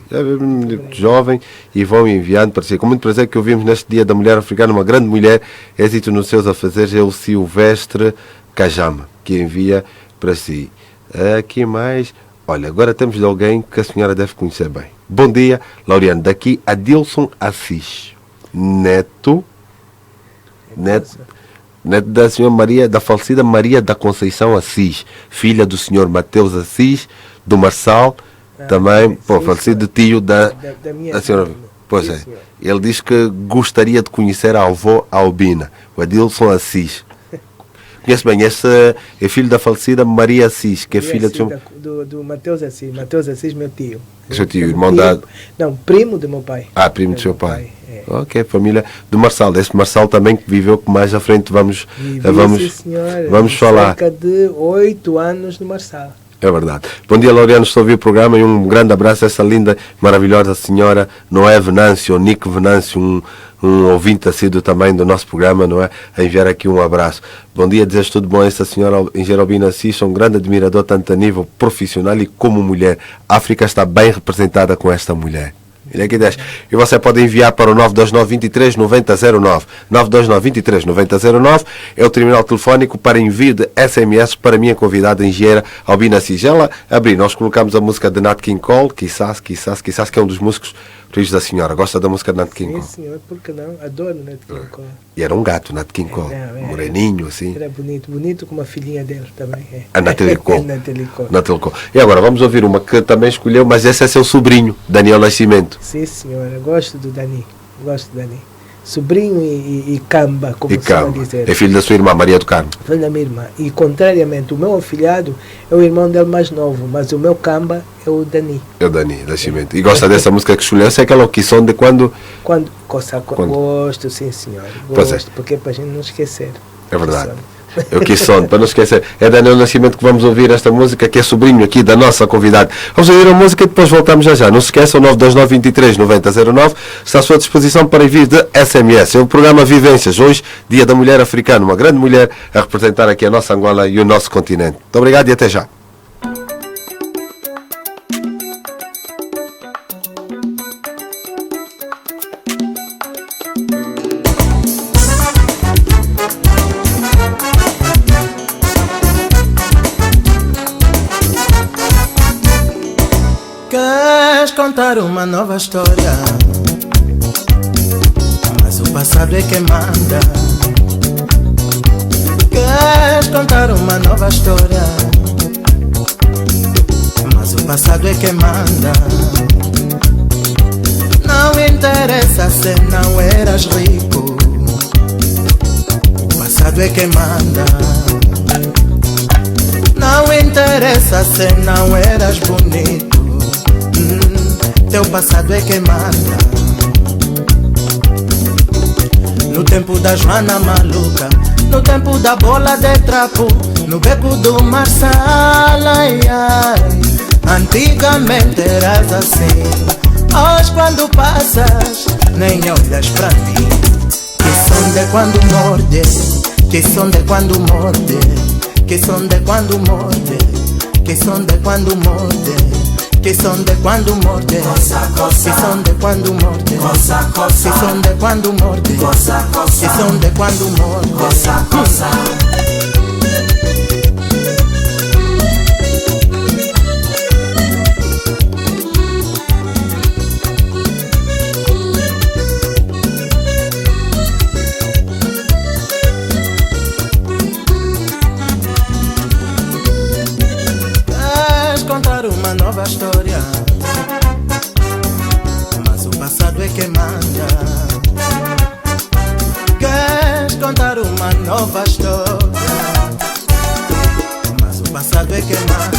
Jovem e vão enviando para si. Com muito prazer que ouvimos neste Dia da Mulher Africana uma grande mulher. Êxito nos seus afazeres. É o Silvestre Cajama que envia para si. Aqui mais. Olha, agora temos de alguém que a senhora deve conhecer bem. Bom dia, Laureano. Daqui, Adilson Assis, neto da senhora Maria, da falecida Maria da Conceição Assis, filha do senhor Mateus Assis, do Marçal, também, falecido tio da senhora. Pois é. Ele diz que gostaria de conhecer a avó Albina, o Adilson Assis. Conhece bem, esse é filho da falecida Maria Assis, que é filha do Mateus Assis. Mateus Assis, meu tio. Seu tio, irmão da... Não, primo do meu pai. Ah, primo do seu pai. Ok, família do Marçal. Esse Marçal também que viveu, que mais à frente vamos falar. Cerca de 8 anos no Marçal. É verdade. Bom dia, Laureano. Estou a ouvir o programa e um grande abraço a essa linda, maravilhosa senhora Noé Venâncio, Nico Venâncio, um ouvinte assíduo também do nosso programa, não é? A enviar aqui um abraço. Bom dia, desejo tudo bom a essa senhora engenheira Albina Assis. Sou um grande admirador, tanto a nível profissional e como mulher. A África está bem representada com esta mulher. E você pode enviar para o 929-23-9009. 929-23-9009 é o terminal telefónico para envio de SMS para a minha convidada engenheira Albina Assis. Ela abriu, nós colocamos a música de Nat King Cole, quizás, que é um dos músicos filhos da senhora. Gosta da música de Nat King Cole? Sim, senhor, por que não? Adoro Nat King Cole. E era um gato, Nat King Cole. Moreninho, assim. Era bonito como a filhinha dele também. A Natalie Cole. Natalie Cole. E agora vamos ouvir uma que também escolheu, mas esse é seu sobrinho, Daniel Nascimento. Sim, senhora, gosto do Dani. Sobrinho e camba, como se chama dizer. É filho da sua irmã, Maria do Carmo. Filho da minha irmã. E contrariamente, o meu afilhado é o irmão dele mais novo, mas o meu camba é o Dani. É o Dani Nascimento. E gosta dessa música que escolheu? Essa é aquela que som de quando... Gosto, sim, senhor. Gosto, porque é para a gente não esquecer. É verdade. Eu quis som, para não esquecer. É Daniel Nascimento que vamos ouvir esta música, que é sobrinho aqui da nossa convidada. Vamos ouvir a música e depois voltamos já. Não se esqueçam, 929-23-9009 está à sua disposição para envio de SMS. É o programa Vivências. Hoje, Dia da Mulher Africana. Uma grande mulher a representar aqui a nossa Angola e o nosso continente. Muito obrigado e até já. Contar uma nova história, mas o passado é que manda. Queres contar uma nova história, mas o passado é que manda. Não interessa se não eras rico, o passado é que manda. Não interessa se não eras bonito, teu passado é que manda. No tempo da Joana maluca, no tempo da bola de trapo, no beco do Marçal, ai, ai. Antigamente eras assim, hoje quando passas nem olhas pra mim. Que som de quando morde, que som de quando morde, que som de quando morde, que som de quando morde. Que son de cuando morde, que son de cuando morde, que son de cuando morde, que son de cuando morde. Uma nova história, mas o passado é que manda. Queres contar uma nova história, mas o passado é que manda.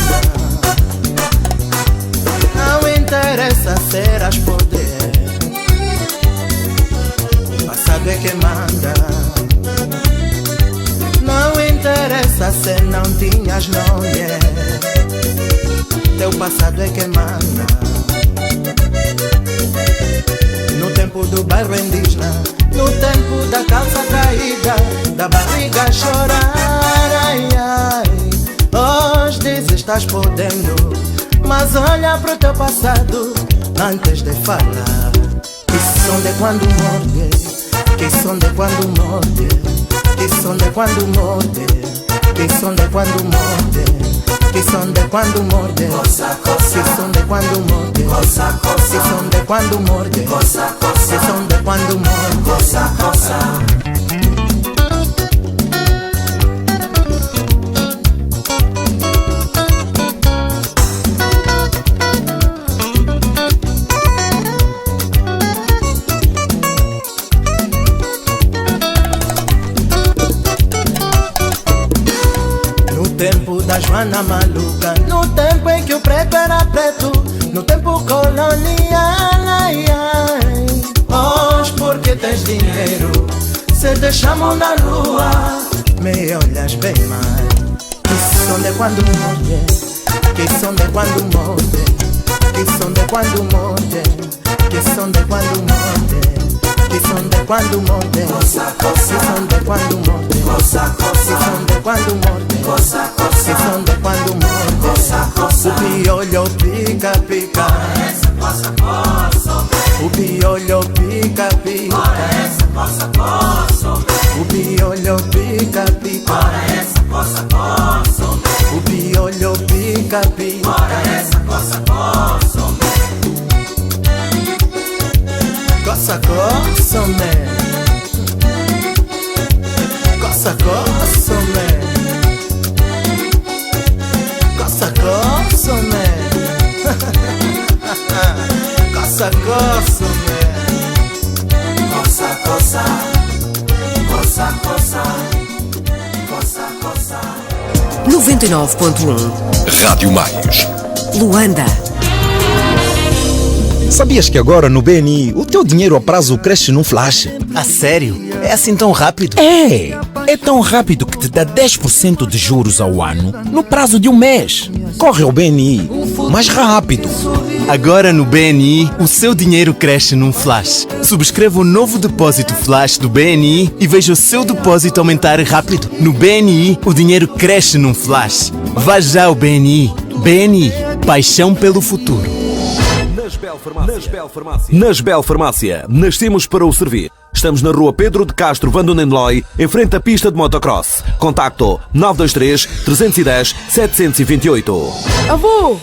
mas não é. Teu passado é que manda. No tempo do bairro indígena, no tempo da calça caída, da barriga a chorar, ai, ai. Hoje dizes estás podendo, mas olha pro teu passado antes de falar. Que som de quando morde, que som de quando morde, que som de quando morde, que som de quando morde, que som de quando morde, que som de quando morde, que som de quando morde, que som de quando morde. Da Joana maluca, no tempo em que o preto era preto, no tempo colonial, ai, ai. Hoje porque tens dinheiro, se te chamam na rua, me olhas bem mal. Que som de quando morde, que som de quando morde, que som de quando morde, que som de quando morde, que som de quando morde, que som de quando morde, que som de quando morde, que som de quando morde. O piolho pica, pica. O piolho pica, pica. O piolho pica, pica. O piolho pica, pica. Coça, coça, man. Coça, coça, man. Coça, coça, man. Coça, coça, man. Coça, coça. Coça, coça. Coça, coça. 99.1 Rádio Mais. Luanda. Sabias que agora no BNI o teu dinheiro a prazo cresce num flash? A sério? É assim tão rápido? É tão rápido que te dá 10% de juros ao ano no prazo de um mês. Corre ao BNI, mais rápido. Agora no BNI, o seu dinheiro cresce num flash. Subscreva o novo depósito flash do BNI e veja o seu depósito aumentar rápido. No BNI, o dinheiro cresce num flash. Vá já ao BNI. BNI, paixão pelo futuro. Nasbel Farmácia, nascemos para o servir. Estamos na rua Pedro de Castro, Vandunenloy, em frente à pista de motocross. Contacto 923 310 728. Avô!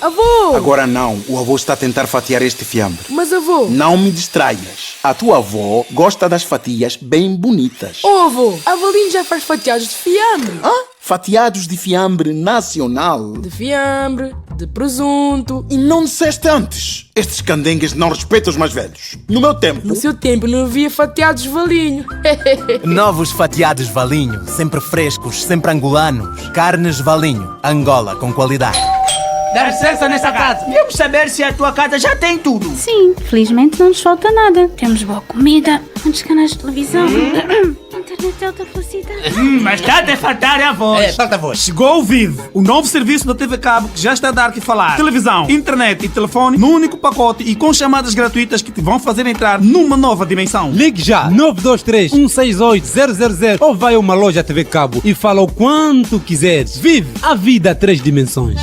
Agora não, o avô está a tentar fatiar este fiambre. Mas avô... Não me distraias. A tua avó gosta das fatias bem bonitas. Oh avô, a Valinho já faz fatiados de fiambre. Fatiados de fiambre nacional. De fiambre, de presunto. E não disseste antes? Estes candengues não respeitam os mais velhos. No meu tempo... No seu tempo não havia fatiados Valinho. Novos fatiados Valinho, sempre frescos, sempre angolanos. Carnes Valinho, Angola com qualidade. Dá licença nessa casa. Queremos saber se a tua casa já tem tudo. Sim, felizmente não nos falta nada. Temos boa comida, muitos canais de televisão, internet de alta velocidade. Mas está a faltar a voz. Falta a voz. Chegou o Vivo, o novo serviço da TV Cabo que já está a dar que falar. Televisão, internet e telefone num único pacote e com chamadas gratuitas que te vão fazer entrar numa nova dimensão. Ligue já 923 168 000 ou vai a uma loja TV Cabo e fala o quanto quiseres. Vive a vida a 3 dimensões.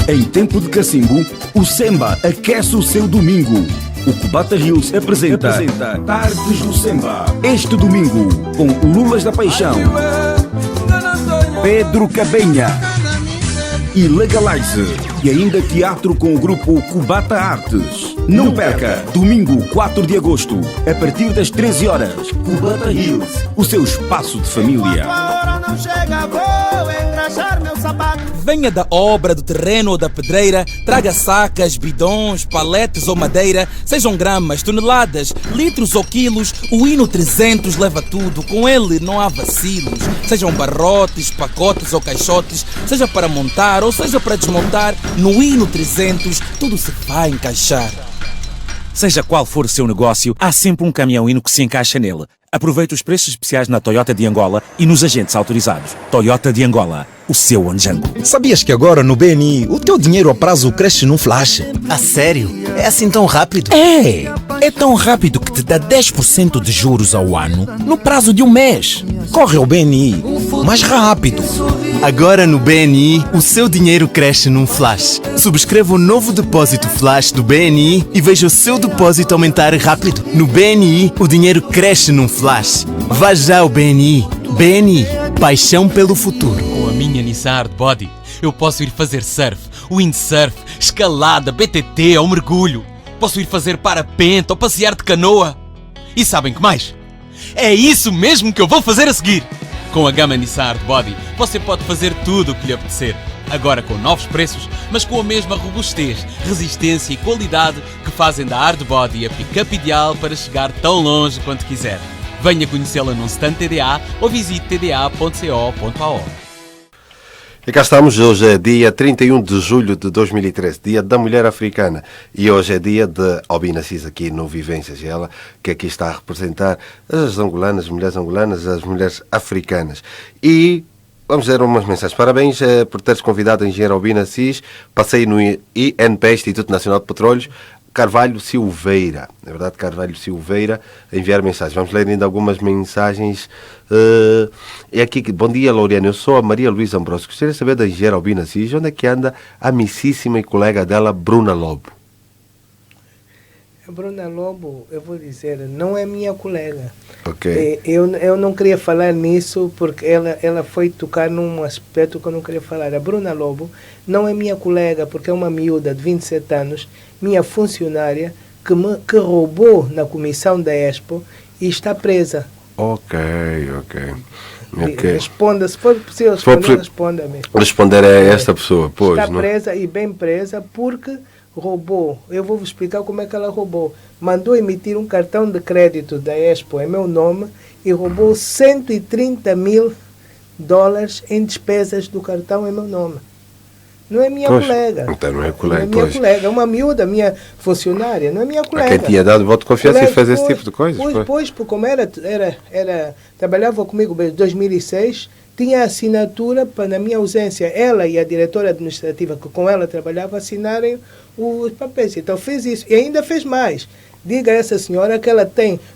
Em tempo de cacimbo, o Semba aquece o seu domingo. O Cubata Hills apresenta Tardes do Semba. Este domingo, com Lulas da Paixão, Pedro Cabenha e Legalize. E ainda teatro com o grupo Cubata Artes. Não perca, domingo 4 de agosto, a partir das 13 horas, Cubata Hills, o seu espaço de família. Venha da obra, do terreno ou da pedreira, traga sacas, bidões, paletes ou madeira, sejam gramas, toneladas, litros ou quilos, o Hino 300 leva tudo, com ele não há vacilos. Sejam barrotes, pacotes ou caixotes, seja para montar ou seja para desmontar, no Hino 300 tudo se vai encaixar. Seja qual for o seu negócio, há sempre um caminhão Hino que se encaixa nele. Aproveite os preços especiais na Toyota de Angola e nos agentes autorizados. Toyota de Angola, o seu Onjango. Sabias que agora no BNI o teu dinheiro a prazo cresce num flash? A sério? É assim tão rápido? É tão rápido que te dá 10% de juros ao ano no prazo de um mês. Corre ao BNI, mais rápido. Agora no BNI, o seu dinheiro cresce num flash. Subscreva o novo depósito flash do BNI e veja o seu depósito aumentar rápido. No BNI, o dinheiro cresce num flash. Vá já ao BNI. BNI, paixão pelo futuro. Com a minha Nissan Hard Body, eu posso ir fazer surf, windsurf, escalada, BTT ou mergulho. Posso ir fazer parapente ou passear de canoa. E sabem que mais? É isso mesmo que eu vou fazer a seguir! Com a gama Nissan Hard Body, você pode fazer tudo o que lhe apetecer. Agora com novos preços, mas com a mesma robustez, resistência e qualidade que fazem da Hard Body a pick-up ideal para chegar tão longe quanto quiser. Venha conhecê-la num stand TDA ou visite tda.co.ao. E cá estamos, hoje é dia 31 de julho de 2013, dia da mulher africana. E hoje é dia de Obina Assis aqui no Vivências. E ela que aqui está a representar as angolanas, as mulheres africanas. E vamos dar umas mensagens. Parabéns por teres convidado a engenheira Obina Assis. Passei no INPE, Instituto Nacional de Petróleos, Carvalho Silveira. É verdade, Carvalho Silveira, a enviar mensagens. Vamos ler ainda algumas mensagens. É aqui que, bom dia, Laureano. Eu sou a Maria Luísa Ambrosio. Gostaria de saber da engenheira Obina Assis, onde é que anda a amicíssima e colega dela, Bruna Lobo? A Bruna Lobo, eu vou dizer, não é minha colega. Ok. Eu não queria falar nisso porque ela foi tocar num aspecto que eu não queria falar. A Bruna Lobo não é minha colega porque é uma miúda de 27 anos, minha funcionária, que roubou na comissão da Expo e está presa. Ok. Responda, se for possível responda mesmo. Responder a esta pessoa, pois. Está presa e bem presa porque roubou. Eu vou vos explicar como é que ela roubou. Mandou emitir um cartão de crédito da Expo em meu nome e roubou $130 mil em despesas do cartão em meu nome. Não é minha colega. Então não é colega, não é minha colega, é uma miúda, minha funcionária, não é minha colega. Quem tinha dado voto de confiança e fez esse tipo de coisas. Pois, porque como trabalhava comigo desde 2006, tinha assinatura para, na minha ausência, ela e a diretora administrativa que com ela trabalhava assinarem os papéis. Então fez isso e ainda fez mais. Diga a essa senhora que ela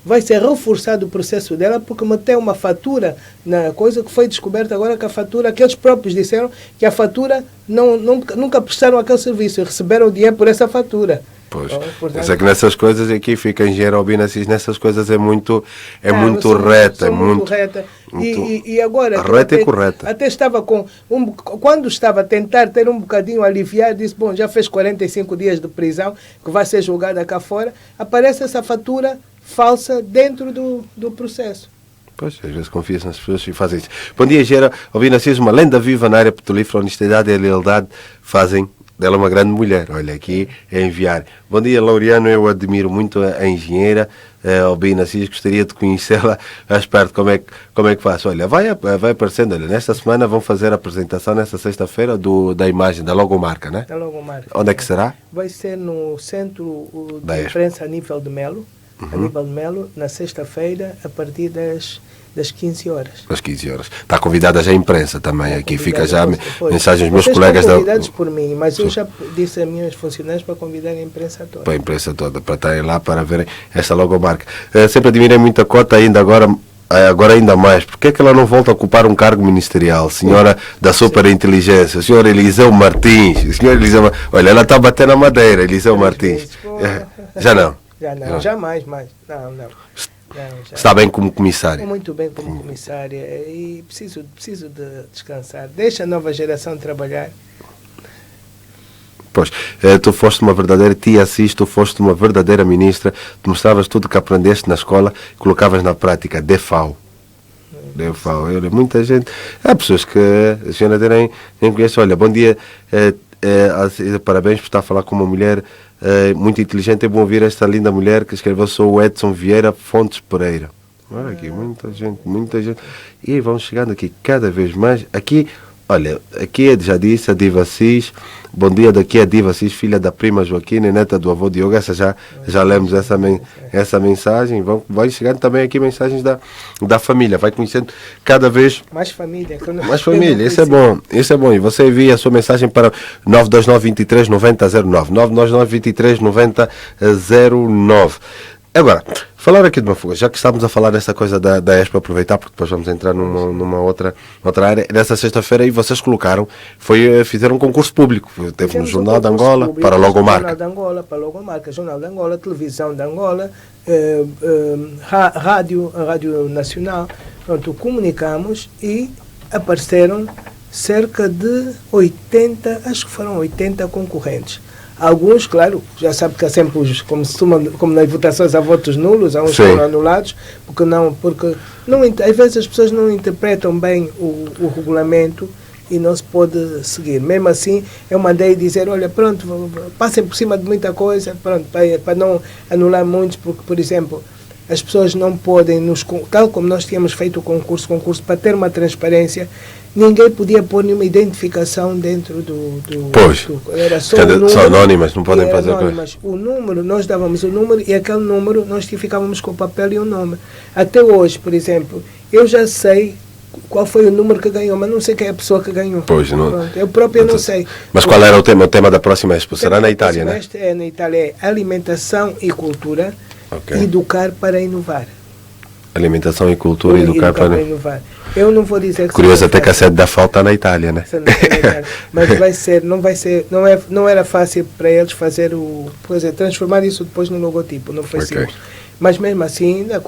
vai ser reforçado o processo dela porque meteu uma fatura na coisa que foi descoberta agora, que a fatura, que eles próprios disseram que a fatura nunca prestaram aquele serviço e receberam o dinheiro por essa fatura. Pois, mas é que nessas coisas aqui fica a engenheira Obina Assis, nessas coisas é muito reta. Muito reta. E agora, reta e correta. Até estava quando estava a tentar ter um bocadinho aliviar, disse, bom, já fez 45 dias de prisão, que vai ser julgada cá fora, aparece essa fatura falsa dentro do processo. Pois, às vezes confia-se nas pessoas e fazem isso. Bom dia, engenheira Obina Assis, uma lenda viva na área petrolífera, honestidade e lealdade fazem dela uma grande mulher. Olha, aqui é enviar. Bom dia, Laureano. Eu admiro muito a engenheira Obina Assis. Gostaria de conhecê-la mais perto. Como é que faço? Olha, vai aparecendo. Olha, nesta semana vão fazer a apresentação, nesta sexta-feira, da imagem, da logomarca, né? Da logomarca. Onde é que será? Vai ser no centro de imprensa a nível de Melo. A nível de Melo, na sexta-feira, a partir das 15 horas. Às 15 horas. Está convidada já a imprensa também. Aqui fica já mensagens dos meus colegas. Estão convidados por mim, mas eu já disse a minhas funcionários para convidar a imprensa toda. Para a imprensa toda, para estarem lá para verem essa logomarca. Sempre admirei muito a Cota, ainda agora ainda mais. Porque é que ela não volta a ocupar um cargo ministerial? Senhora da superinteligência, senhor Eliseu Martins. Olha, ela está a bater na madeira, Eliseu Martins. Já não? Já não, jamais mais. Não. Está bem como comissária? Muito bem como comissária e preciso de descansar. Deixa a nova geração trabalhar. Pois, tu foste uma verdadeira tia Assis, tu foste uma verdadeira ministra, tu mostravas tudo que aprendeste na escola e colocavas na prática. DEFAO. Muita gente. Há pessoas que a senhora nem conhece. Olha, bom dia, parabéns por estar a falar com uma mulher muito inteligente. É bom ouvir esta linda mulher que escreveu. Sou o Edson Vieira Fontes Pereira. Olha aqui, muita gente. E vamos chegando aqui cada vez mais. Aqui Olha, aqui já disse a Diva Cis. Bom dia, daqui a Diva Cis, filha da prima Joaquina e neta do avô Diogo. Essa já lemos essa mensagem. Vai chegando também aqui mensagens da família. Vai conhecendo cada vez mais família. Mais família, isso é bom. Isso é bom. E você envia a sua mensagem para 929 23 90 09. 929 23 90 09. Agora, falar aqui de uma fuga, já que estamos a falar dessa coisa da Expo, aproveitar, porque depois vamos entrar numa outra área. Nessa sexta-feira aí vocês colocaram, fizeram um concurso público. Teve no Jornal de Angola, para a logomarca. Jornal de Angola, para a logomarca, Jornal de Angola, Televisão de Angola, Rádio Nacional. Pronto, comunicamos e apareceram cerca de 80, acho que foram 80 concorrentes. Alguns, claro, já sabe que há sempre, como nas votações há votos nulos, há uns que foram anulados, porque às vezes as pessoas não interpretam bem o regulamento e não se pode seguir. Mesmo assim, eu mandei dizer, olha, pronto, passem por cima de muita coisa, pronto, para não anular muitos, porque, por exemplo, as pessoas não podem, tal como nós tínhamos feito o concurso para ter uma transparência, ninguém podia pôr nenhuma identificação dentro Pois, era só o número, são anónimas, não podem fazer anónimas. O número, nós dávamos o número e aquele número nós ficávamos com o papel e o nome. Até hoje, por exemplo, eu já sei qual foi o número que ganhou, mas não sei quem é a pessoa que ganhou. Pois, não. Pronto, eu próprio não sei. Mas qual era o tema? O tema da próxima Expo? Será na Itália, né? É na Itália, é alimentação e cultura, educar para inovar. Alimentação e cultura, educar para inovar. Eu não vou dizer que curioso até que a sede da FAO está na Itália, né? Mas não era fácil para eles fazer transformar isso depois no logotipo, não foi simples. Mas mesmo assim ainda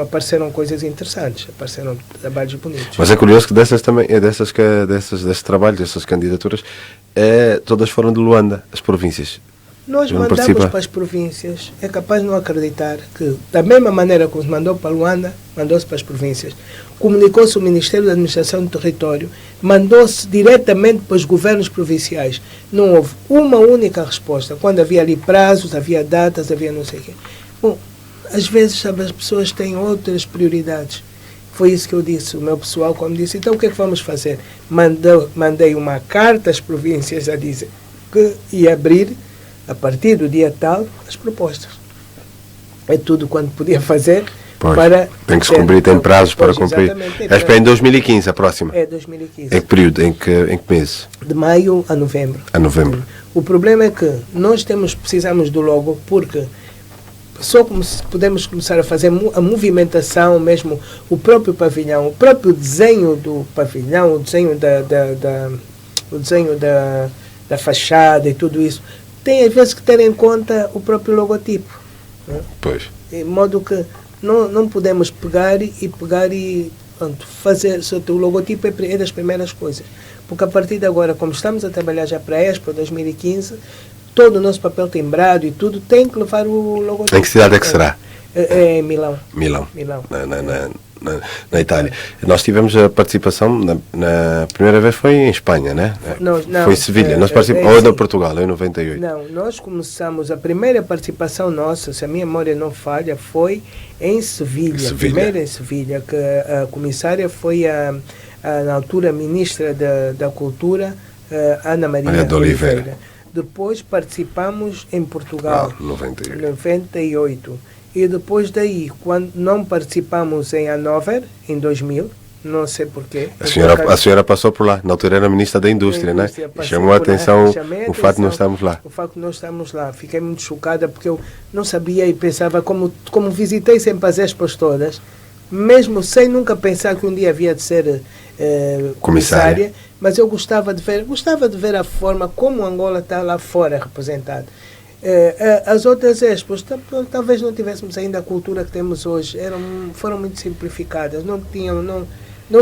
apareceram coisas interessantes, apareceram trabalhos bonitos. Mas é curioso que desses trabalhos, dessas candidaturas, todas foram de Luanda, as províncias. Nós mandamos para as províncias, é capaz de não acreditar que, da mesma maneira que nos mandou para Luanda, mandou-se para as províncias. Comunicou-se o Ministério da Administração do Território, mandou-se diretamente para os governos provinciais. Não houve uma única resposta. Quando havia ali prazos, havia datas, havia não sei o quê. Bom, às vezes, sabe, as pessoas têm outras prioridades. Foi isso que eu disse, o meu pessoal, quando disse, então o que é que vamos fazer? Mandei uma carta às províncias a dizer que ia abrir, a partir do dia tal, as propostas. É tudo quanto podia fazer para... Tem que se cumprir, tem prazos para cumprir. Acho que é em 2015 a próxima. É 2015. Em que período? Em que mês? De maio a novembro. A novembro. O problema é que nós precisamos do logo porque só podemos começar a fazer a movimentação, mesmo o próprio pavilhão, o próprio desenho do pavilhão, o desenho da fachada e tudo isso. Tem às vezes que ter em conta o próprio logotipo. Né? Pois. De modo que não podemos pegar e pronto, fazer o logotipo é das primeiras coisas. Porque a partir de agora, como estamos a trabalhar já para a Expo 2015, todo o nosso papel timbrado e tudo tem que levar o logotipo. Em que cidade é que será? É em Milão. Milão. Na Itália. Nós tivemos a participação, na primeira vez foi em Espanha, né? Não, foi em Sevilha. Nós participamos, ou em Portugal, em 98. Não, nós começamos, a primeira participação nossa, se a minha memória não falha, foi em Sevilha. Primeiro em Sevilha, que a comissária foi na altura ministra da Cultura, Ana Maria de Oliveira. Depois participamos em Portugal, 98. E depois daí, quando não participamos em Hannover, em 2000, não sei porquê. A senhora passou por lá, na altura era ministra da Indústria, né? E chamou a atenção o fato de não estarmos lá. O facto de não estarmos lá. Fiquei muito chocada porque eu não sabia e pensava, como visitei sempre as expos todas, mesmo sem nunca pensar que um dia havia de ser comissária, mas eu gostava de ver a forma como Angola está lá fora representada. As outras expos, talvez não tivéssemos ainda a cultura que temos hoje, foram muito simplificadas, não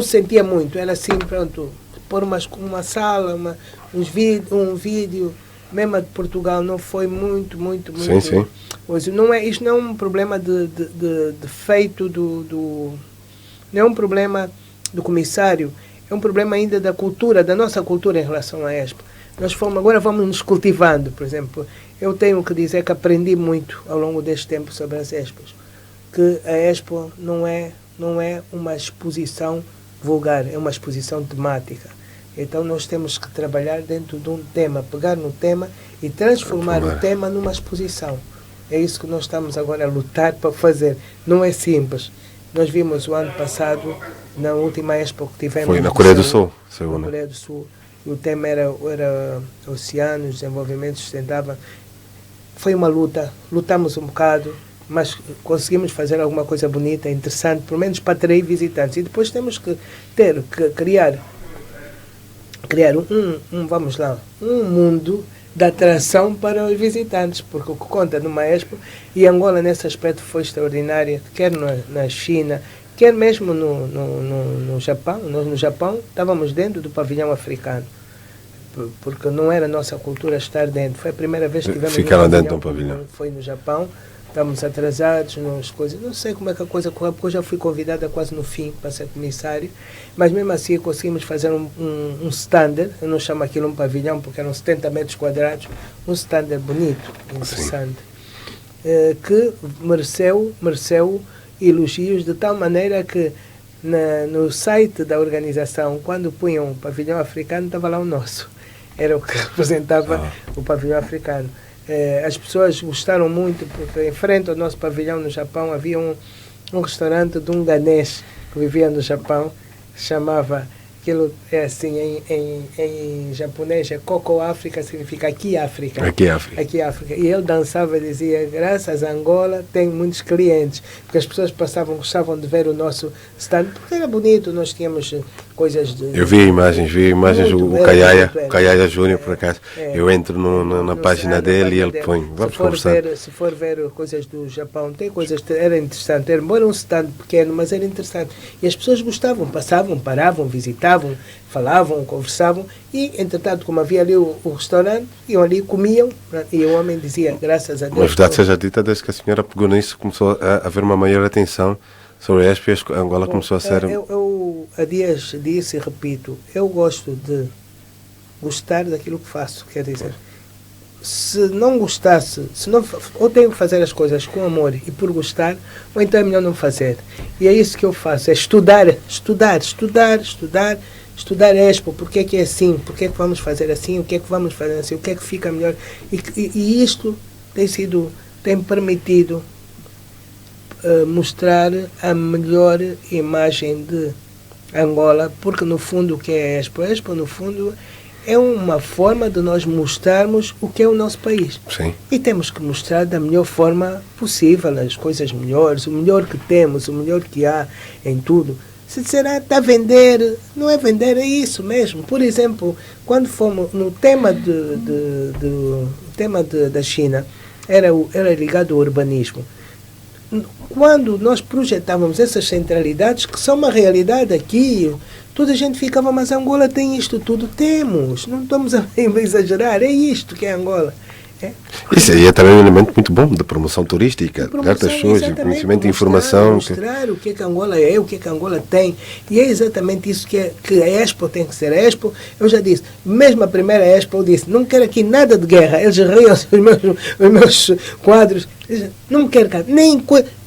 se sentia muito, era assim, pronto, pôr uma sala, um vídeo, mesmo a de Portugal não foi muito. Sim. Hoje, isto não é um problema de feito não é um problema do comissário, é um problema ainda da cultura, da nossa cultura em relação à Expo. Agora vamos nos cultivando, por exemplo. Eu tenho que dizer que aprendi muito ao longo deste tempo sobre as Expos. Que a Expo não é uma exposição vulgar, é uma exposição temática. Então nós temos que trabalhar dentro de um tema, pegar no tema e transformar o tema numa exposição. É isso que nós estamos agora a lutar para fazer. Não é simples. Nós vimos o ano passado, na última Expo que tivemos... Foi na Coreia do Sul. Na Coreia do Sul. O tema era oceanos, desenvolvimento sustentável. Foi uma luta, lutamos um bocado, mas conseguimos fazer alguma coisa bonita, interessante, pelo menos para atrair visitantes. E depois temos que criar um mundo de atração para os visitantes, porque o que conta numa Expo, e Angola nesse aspecto foi extraordinária, quer na China, quer mesmo no Japão. Nós no Japão estávamos dentro do pavilhão africano, porque não era a nossa cultura estar dentro. Foi a primeira vez que tivemos ficaram dentro do pavilhão. Foi no Japão. Estamos atrasados nas coisas. Não sei como é que a coisa correu, porque eu já fui convidada quase no fim para ser comissário, mas mesmo assim conseguimos fazer um standard. Eu não chamo aquilo um pavilhão porque eram 70 metros quadrados, um standard bonito, interessante, que mereceu elogios, de tal maneira que no site da organização, quando punham o pavilhão africano, estava lá o nosso. Era o que representava o pavilhão africano. As pessoas gostaram muito, porque em frente ao nosso pavilhão no Japão havia um restaurante de um ganês que vivia no Japão, chamava, aquilo é assim, em japonês é Coco África, significa aqui África. Aqui África. Aqui África. E ele dançava e dizia, graças a Angola tem muitos clientes, porque as pessoas gostavam de ver o nosso stand, porque era bonito, nós tínhamos coisas de... Eu vi imagens o Caiaia Júnior, por acaso. Eu entro na página dele e ele põe, vamos conversar. Se for ver coisas do Japão, tem coisas, era interessante, era um stand pequeno, mas era interessante. E as pessoas gostavam, passavam, paravam, visitavam, falavam, conversavam, e entretanto, como havia ali o restaurante, iam ali, comiam, e o homem dizia, graças a Deus... Mas verdade seja dita, desde que a senhora pegou nisso, começou a haver uma maior atenção sobre a Expo, e a Angola começou a ser... Eu há dias disse e repito, eu gosto de gostar daquilo que faço, quer dizer, se não gostasse, ou tenho que fazer as coisas com amor e por gostar, ou então é melhor não fazer. E é isso que eu faço, é estudar a Expo, porque é que é assim, porque é que vamos fazer assim, o que é que vamos fazer assim, o que é que fica melhor. E isto tem permitido mostrar a melhor imagem de Angola, porque no fundo o que é a Expo? A Expo no fundo é uma forma de nós mostrarmos o que é o nosso país. Sim. E temos que mostrar da melhor forma possível, as coisas melhores, o melhor que temos, o melhor que há em tudo. Se disser, está a vender, não é vender, é isso mesmo. Por exemplo, quando fomos no tema da China, era ligado ao urbanismo. Quando nós projetávamos essas centralidades, que são uma realidade aqui, toda a gente ficava, mas Angola tem isto tudo? Temos, não estamos a exagerar, é isto que é Angola. Isso aí é também um elemento muito bom de promoção turística, das pessoas, de conhecimento e informação. Mostrar o que é que Angola é, o que é que Angola tem. E é exatamente isso que a Expo tem que ser. A Expo, eu já disse, mesmo a primeira Expo, eu disse, não quero aqui nada de guerra. Eles riam os meus quadros. Não quero, cara,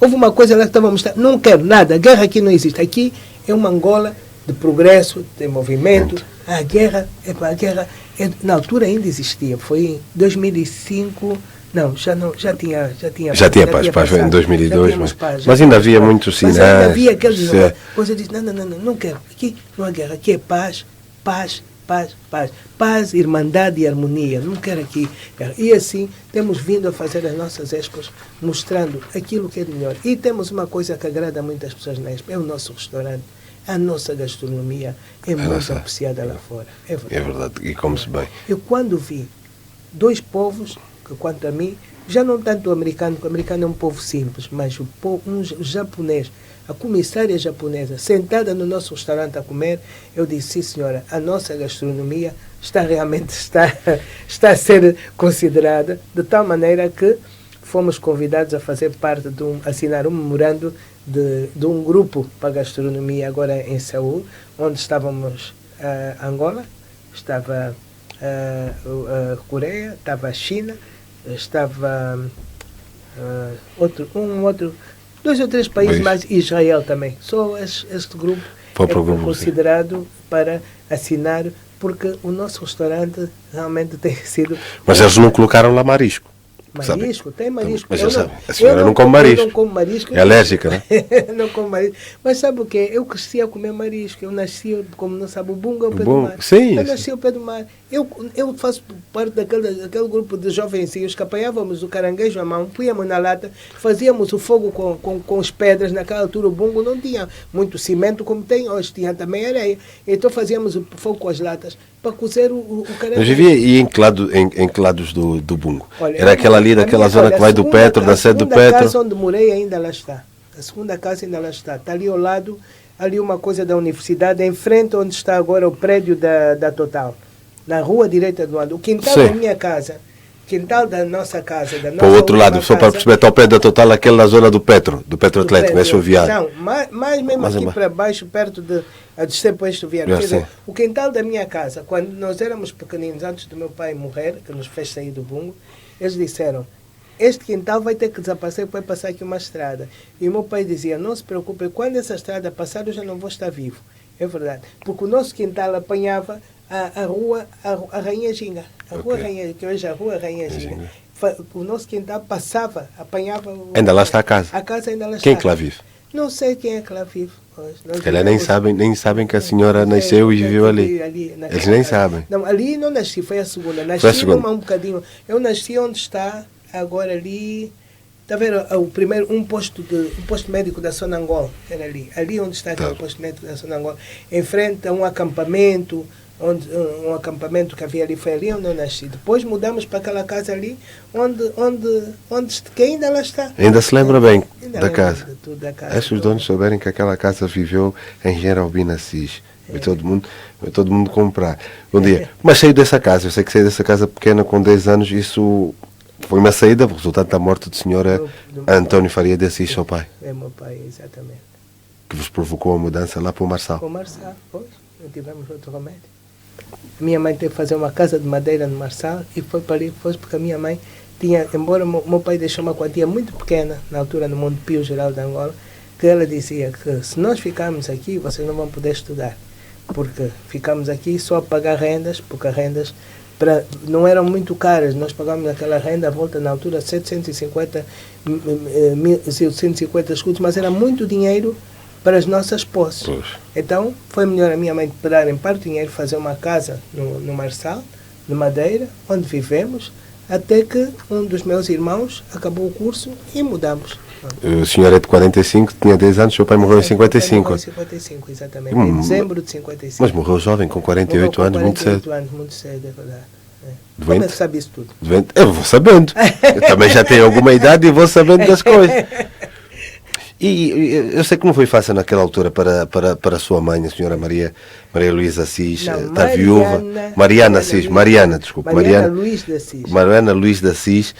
houve uma coisa lá que estava a mostrar, não quero nada, guerra aqui não existe. Aqui é uma Angola de progresso, de movimento. A guerra, na altura ainda existia, foi em 2005, já tinha paz, foi em 2002, mas ainda havia muitos sinais. Mas ainda havia aqueles coisas de não quero, aqui não há guerra, aqui é paz, irmandade e harmonia, não quero aqui guerra. E assim temos vindo a fazer as nossas expos mostrando aquilo que é de melhor. E temos uma coisa que agrada muitas pessoas na expo, é o nosso restaurante. A nossa gastronomia é muito apreciada lá fora. É verdade, e come-se bem. Eu quando vi dois povos, que quanto a mim, já não tanto o americano, porque o americano é um povo simples, mas um japonês, a comissária japonesa, sentada no nosso restaurante a comer, eu disse, sim senhora, a nossa gastronomia está a ser considerada, de tal maneira que fomos convidados a fazer parte assinar um memorando de um grupo para a gastronomia agora em Seul, onde estávamos Angola, estava a Coreia, estava a China, estava dois ou três países mais, Israel também. Só este grupo foi considerado para assinar porque o nosso restaurante realmente tem sido... Mas eles não colocaram lá marisco. Marisco? Tem marisco. Mas já sabe, a senhora não come marisco. Eu não como marisco. É alérgica, né? Não como marisco. Mas sabe o quê? Eu cresci a comer marisco. Eu nasci, como não sabe, o Bunga é o pé do mar. Sim. Eu nasci ao pé do mar. Eu faço parte daquele grupo de jovenzinhos que apanhávamos o caranguejo à mão, punhamos na lata, fazíamos o fogo com as pedras. Naquela altura o Bungo não tinha muito cimento como tem hoje, tinha também areia. Então fazíamos o fogo com as latas para cozer o caranguejo. Mas vivia em que lados do Bungo? Olha, era aquela ali, daquela zona que vai do Petro, da sede do Petro? A casa onde morei ainda lá está. A segunda casa ainda lá está. Está ali ao lado, ali uma coisa da universidade, em frente onde está agora o prédio da Total. Na rua direita do lado. O quintal da minha casa, quintal da nossa casa, da nossa para o outro lado, casa, só para perceber, está ao pé da Total, aquele na zona do Petro Atlético, é Choviário. Não, mais mesmo aqui para baixo, perto de descer para este viário. Quer dizer, o quintal da minha casa, quando nós éramos pequeninos, antes do meu pai morrer, que nos fez sair do Bungo, eles disseram, este quintal vai ter que desaparecer, vai passar aqui uma estrada. E o meu pai dizia, não se preocupe, quando essa estrada passar eu já não vou estar vivo. É verdade, porque o nosso quintal apanhava a rua, a Rainha Ginga. A rua Rainha, que hoje é a rua Rainha Ginga. O nosso quintal passava, apanhava... Ainda lá está a casa? A casa ainda lá está. Quem é que lá vive? Não sei quem é que lá vive. Eles nem sabem que a senhora nasceu e viveu ali. Eles nem sabem. Não, ali não nasci, foi a segunda. Nasci um bocadinho. Eu nasci onde está agora ali... Está a ver um posto médico da Sonangol, era ali. Ali onde está aquele posto médico da Sonangol. Em frente a um acampamento, um acampamento que havia ali, foi ali onde eu nasci. Depois mudamos para aquela casa ali, que ainda lá está. Ainda se lembra bem da casa. De tudo da casa. Se os donos souberem que aquela casa viveu em Geraldina Assis. Vai todo mundo comprar. Bom dia. Mas saiu dessa casa, eu sei que saiu dessa casa pequena com 10 anos, isso... Foi uma saída, o resultado da morte do senhor António Faria de Assis, seu pai. É meu pai, exatamente. Que vos provocou a mudança lá para o Marçal. Para o Marçal, pois, não tivemos outro remédio. Minha mãe teve que fazer uma casa de madeira no Marçal e foi para ali, porque a minha mãe tinha, embora meu pai deixou uma quantia muito pequena, na altura no Monte Pio Geral de Angola, que ela dizia que se nós ficarmos aqui, vocês não vão poder estudar, porque ficamos aqui só a pagar rendas, porque as rendas não eram muito caras, nós pagávamos aquela renda à volta na altura 750 escudos, mas era muito dinheiro para as nossas posses. Pois. Então foi melhor a minha mãe pegar em parte do dinheiro, fazer uma casa no Marçal, de madeira, onde vivemos, até que um dos meus irmãos acabou o curso e mudamos. O senhor é de 45, tinha 10 anos, seu pai morreu em 55. Morreu em 55, exatamente, em dezembro de 55. Mas morreu jovem, com 48 anos, muito cedo. 48 anos, muito cedo, é verdade. Doente? Como é que sabe isso tudo? Doente? Eu vou sabendo. Eu também já tenho alguma idade e vou sabendo das coisas. E eu sei que não foi fácil naquela altura para a sua mãe, a senhora Maria Luísa Assis, está viúva. Mariana Luís de Assis. Mariana Luís de Assis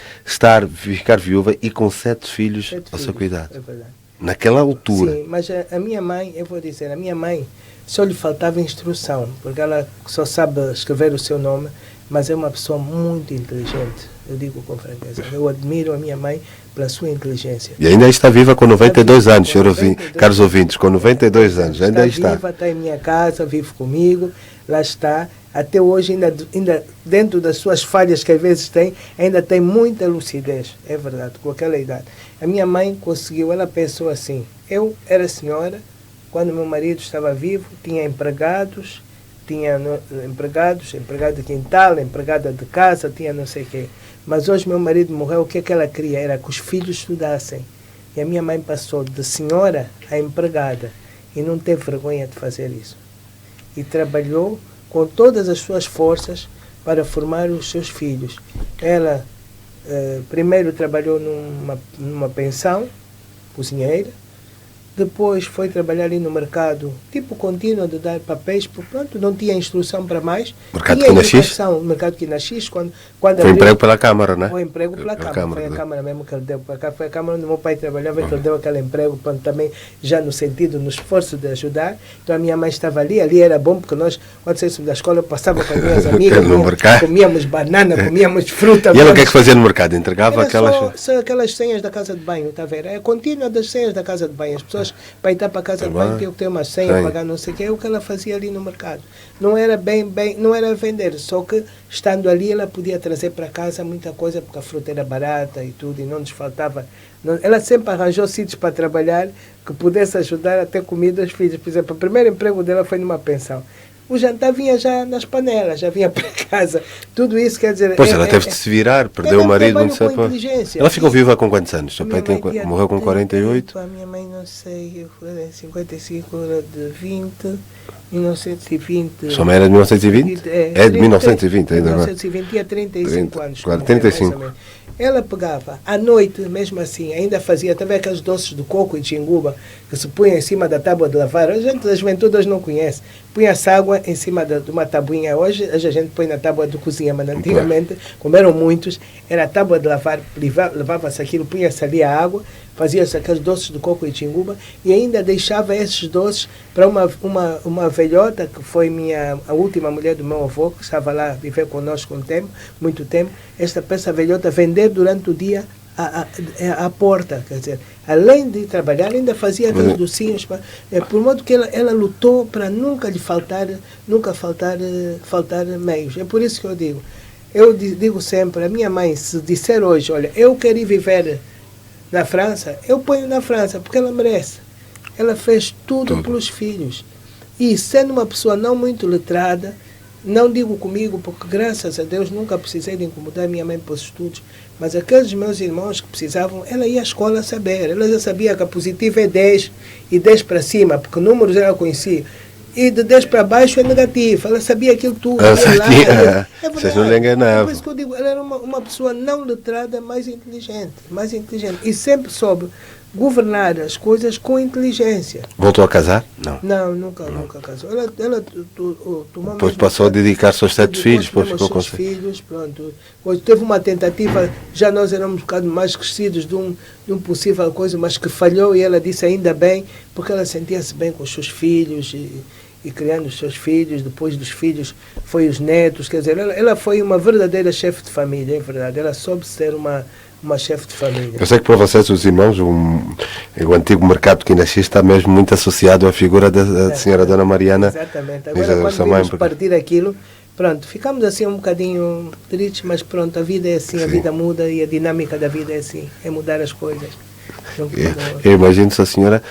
ficar viúva e com 7 filhos ao seu cuidado. É verdade. Naquela altura. Sim, mas a minha mãe, eu vou dizer, a minha mãe só lhe faltava instrução, porque ela só sabe escrever o seu nome, mas é uma pessoa muito inteligente, eu digo com franqueza. Eu admiro a minha mãe pela sua inteligência. E ainda está viva com 92 anos, caros ouvintes, com 92 anos, ainda está. Viva, está em minha casa, vive comigo, lá está. Até hoje, ainda dentro das suas falhas que às vezes tem, ainda tem muita lucidez, é verdade, com aquela idade. A minha mãe conseguiu, ela pensou assim, eu era senhora, quando meu marido estava vivo, tinha empregados, empregado de quintal, empregada de casa, tinha não sei o quê. Mas hoje meu marido morreu, o que é que ela queria? Era que os filhos estudassem. E a minha mãe passou de senhora a empregada e não teve vergonha de fazer isso. E trabalhou com todas as suas forças para formar os seus filhos. Ela primeiro trabalhou numa pensão, cozinheira, depois foi trabalhar ali no mercado, tipo contínuo de dar papéis, porque pronto, não tinha instrução para mais. Mercado Quinaxis? Mercado Quinaxis, quando foi emprego pela Câmara, não é? Foi emprego pela Câmara, foi a Câmara mesmo que ele deu para cá, foi a Câmara onde meu pai trabalhava, que ele deu aquele emprego, pronto, também já no sentido, no esforço de ajudar. Então a minha mãe estava ali era bom, porque nós, quando saíssemos da escola, eu passava com as minhas amigas, comíamos banana, comíamos fruta. E ela o que é que fazia no mercado? Entregava só aquelas senhas da casa de banho, está a ver? É a contínua das senhas da casa de banho. As pessoas pessoas para entrar para casa vai ter que ter uma senha, pagar não sei o que, é o que ela fazia ali no mercado. Não era não era vender, só que estando ali ela podia trazer para casa muita coisa, porque a fruta era barata e tudo, e não nos faltava. Ela sempre arranjou sítios para trabalhar que pudesse ajudar a ter comida aos filhos. Por exemplo, o primeiro emprego dela foi numa pensão. O jantar vinha já nas panelas, já vinha para casa. Tudo isso quer dizer... Pois ela teve de se virar, perdeu o marido muito cedo. Inteligência. Ela ficou viva com quantos anos? Seu pai morreu com 48? A minha mãe, não sei, foi 55, era de 20, 1920. Sua mãe era de 1920? É de 1920 ainda agora. 1920, tinha 35 anos. Claro, 35. Ela pegava, à noite, mesmo assim, ainda fazia também aqueles doces de coco e tinguba que se punha em cima da tábua de lavar. A gente da juventude hoje não conhece. Punha-se água em cima de uma tabuinha. Hoje a gente põe na tábua de cozinha, mas antigamente, como eram muitos, era a tábua de lavar, levava-se aquilo, punha-se ali a água, fazia-se aqueles doces de coco e tinguba e ainda deixava esses doces para uma velhota que foi a última mulher do meu avô, que estava lá a viver conosco muito tempo. Esta peça velhota vender durante o dia à porta, quer dizer, além de trabalhar, ainda fazia aqueles docinhos, por modo que ela lutou para nunca lhe faltar meios. É por isso que eu digo sempre, a minha mãe, se disser hoje, olha, eu quero ir viver na França, eu ponho na França, porque ela merece. Ela fez tudo pelos filhos. E sendo uma pessoa não muito letrada, não digo comigo, porque graças a Deus nunca precisei de incomodar minha mãe para os estudos, mas aqueles meus irmãos que precisavam, ela ia à escola saber. Ela já sabia que a positiva é 10 e 10 para cima, porque números ela conhecia. E de 10 para baixo é negativo. Ela sabia aquilo tudo. Vocês não lhe enganavam. Por isso que eu digo, ela era uma pessoa não letrada, mais inteligente. E sempre soube governar as coisas com inteligência. Voltou a casar? Não, nunca casou. Ela tomou. Depois passou a dedicar-se aos 7 filhos, depois ficou com 6 filhos, pronto. Hoje teve uma tentativa, já nós éramos um bocado mais crescidos de um possível coisa, mas que falhou, e ela disse ainda bem, porque ela sentia-se bem com os seus filhos e criando os seus filhos. Depois dos filhos foi os netos, quer dizer, ela foi uma verdadeira chefe de família, é verdade. Ela soube ser uma chefe de família. Eu sei que para vocês, os irmãos, o antigo mercado que ainda está mesmo muito associado à figura da senhora Dona Mariana. Exatamente. Agora, quando vimos partir aquilo, pronto, ficamos assim um bocadinho tristes, mas pronto, a vida é assim, sim. A vida muda e a dinâmica da vida é assim, é mudar as coisas. Eu imagino se a senhora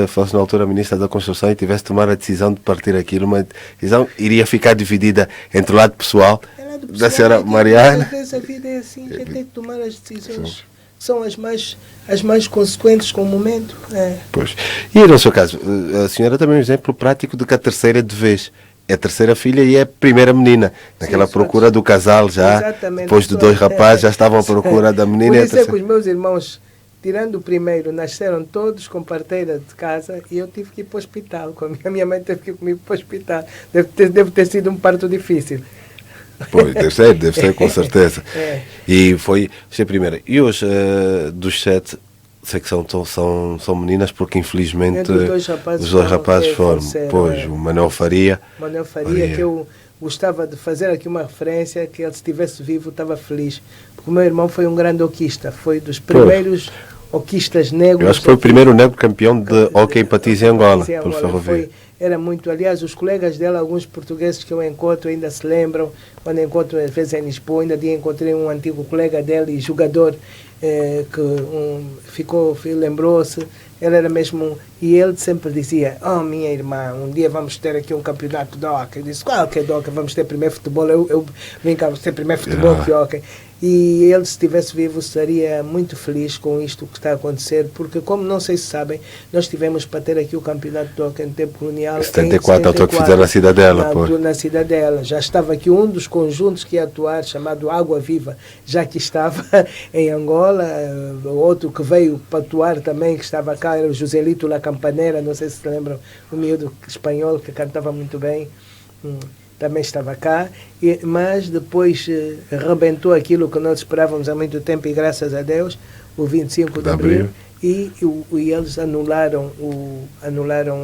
fosse na altura ministra da Construção e tivesse de tomar a decisão de partir aquilo, uma decisão iria ficar dividida entre o lado pessoal da senhora Mariana. Às vezes a vida é assim, a gente tem que tomar as decisões que são as mais consequentes com o momento. Pois. E no seu caso, a senhora também é um exemplo prático de que a terceira de vez é a terceira filha e é a primeira menina. Naquela procura do casal já, exatamente, depois de 2 rapazes, já estavam à procura da menina. Por isso é que os meus irmãos, tirando o primeiro, nasceram todos com parteira de casa e eu tive que ir para o hospital. A minha mãe teve que ir comigo para o hospital. Deve ter sido um parto difícil. Pois, deve ser, com certeza. E foi a primeira. E hoje, dos 7, sei que são meninas, porque infelizmente os dois rapazes foram. Pois, o Manuel Faria. Que eu gostava de fazer aqui uma referência, que ele, se estivesse vivo, estava feliz. Porque o meu irmão foi um grande hoquista, foi dos primeiros hoquistas negros. Eu acho que foi o primeiro negro campeão de hóquei em patins em Angola, pelo Ferrovia. Era muito, aliás, os colegas dela, alguns portugueses que eu encontro ainda se lembram, quando encontro às vezes em Lisboa, ainda encontrei um antigo colega dela e jogador que lembrou-se, ele era mesmo, e ele sempre dizia, minha irmã, um dia vamos ter aqui um campeonato de hóquei. Eu disse, qual que é de hóquei? Vamos ter primeiro futebol, eu vim cá, vamos ter primeiro futebol que hóquei. E ele, se estivesse vivo, estaria muito feliz com isto que está a acontecer, porque, como não sei se sabem, nós tivemos para ter aqui o campeonato de hóquei no tempo colonial. 74, autor que fizeram na Cidadela. Na Cidadela. Já estava aqui um dos conjuntos que ia atuar, chamado Água Viva, já que estava em Angola. Outro que veio para atuar também, que estava cá, era o Joselito La Campanera, não sei se se lembram, um miúdo espanhol que cantava muito bem. Também estava cá, mas depois rebentou aquilo que nós esperávamos há muito tempo, e graças a Deus, o 25 de abril, e eles anularam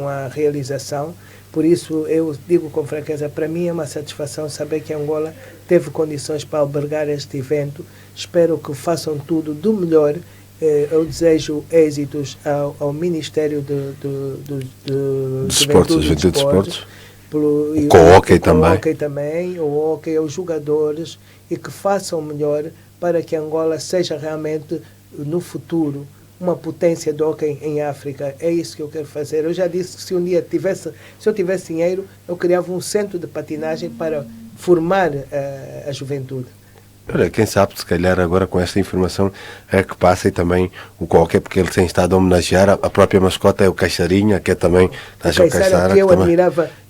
a realização. Por isso, eu digo com franqueza, para mim é uma satisfação saber que Angola teve condições para albergar este evento. Espero que façam tudo do melhor Eu desejo êxitos ao Ministério de Juventude e Desportos. Com o hóquei também, o hóquei aos jogadores, e que façam melhor para que Angola seja realmente, no futuro, uma potência de hóquei em África. É isso que eu quero fazer. Eu já disse que se um dia se eu tivesse dinheiro, eu criava um centro de patinagem para formar a juventude. Olha, quem sabe, se calhar agora com esta informação é que passa, e também o qualquer, porque ele tem estado a homenagear a própria mascota, é o Caixarinha, que é também da Caixara,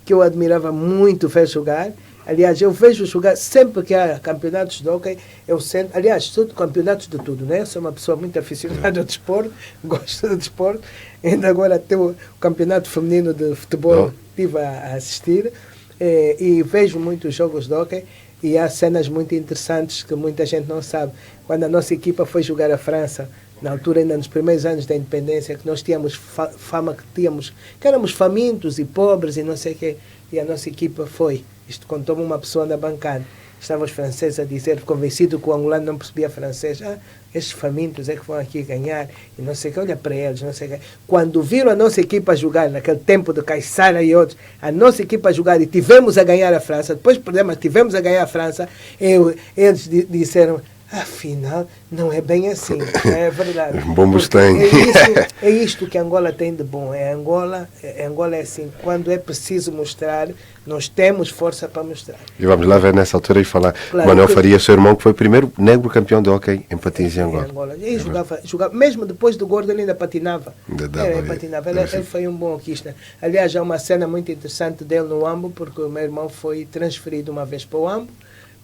que eu admirava muito ver jogar. Aliás, eu vejo jogar sempre que há campeonatos de hóquei, eu sento, aliás, sou de campeonatos de tudo, né? Sou uma pessoa muito aficionada ao desporto, gosto do desporto. Ainda agora tem o campeonato feminino de futebol, estive a assistir, e vejo muitos jogos de hóquei, e há cenas muito interessantes que muita gente não sabe. Quando a nossa equipa foi jogar a França, na altura ainda nos primeiros anos da independência, que nós tínhamos fama que éramos famintos e pobres e não sei o quê, e a nossa equipa foi. Isto contou-me uma pessoa na bancada. Estavam os franceses a dizer, convencido que o angolano não percebia francês. Estes famintos é que vão aqui ganhar, e não sei o que, olha para eles, não sei o que. Quando viram a nossa equipa jogar, naquele tempo de Caixara e outros, a nossa equipa jogar, e tivemos a ganhar a França, depois perdemos, tivemos a ganhar a França, eles disseram, afinal, não é bem assim, é verdade. Bombos têm. É isto que Angola tem de bom. Angola é assim, quando é preciso mostrar, nós temos força para mostrar. E vamos lá ver nessa altura e falar. Claro, Manuel Faria, seu irmão, que foi o primeiro negro campeão de hóquei em patins em Angola. Ele jogava, mesmo depois do gordo, ele ainda patinava. Ele foi um bom hoquista. Aliás, há uma cena muito interessante dele no Ambo, porque o meu irmão foi transferido uma vez para o Ambo,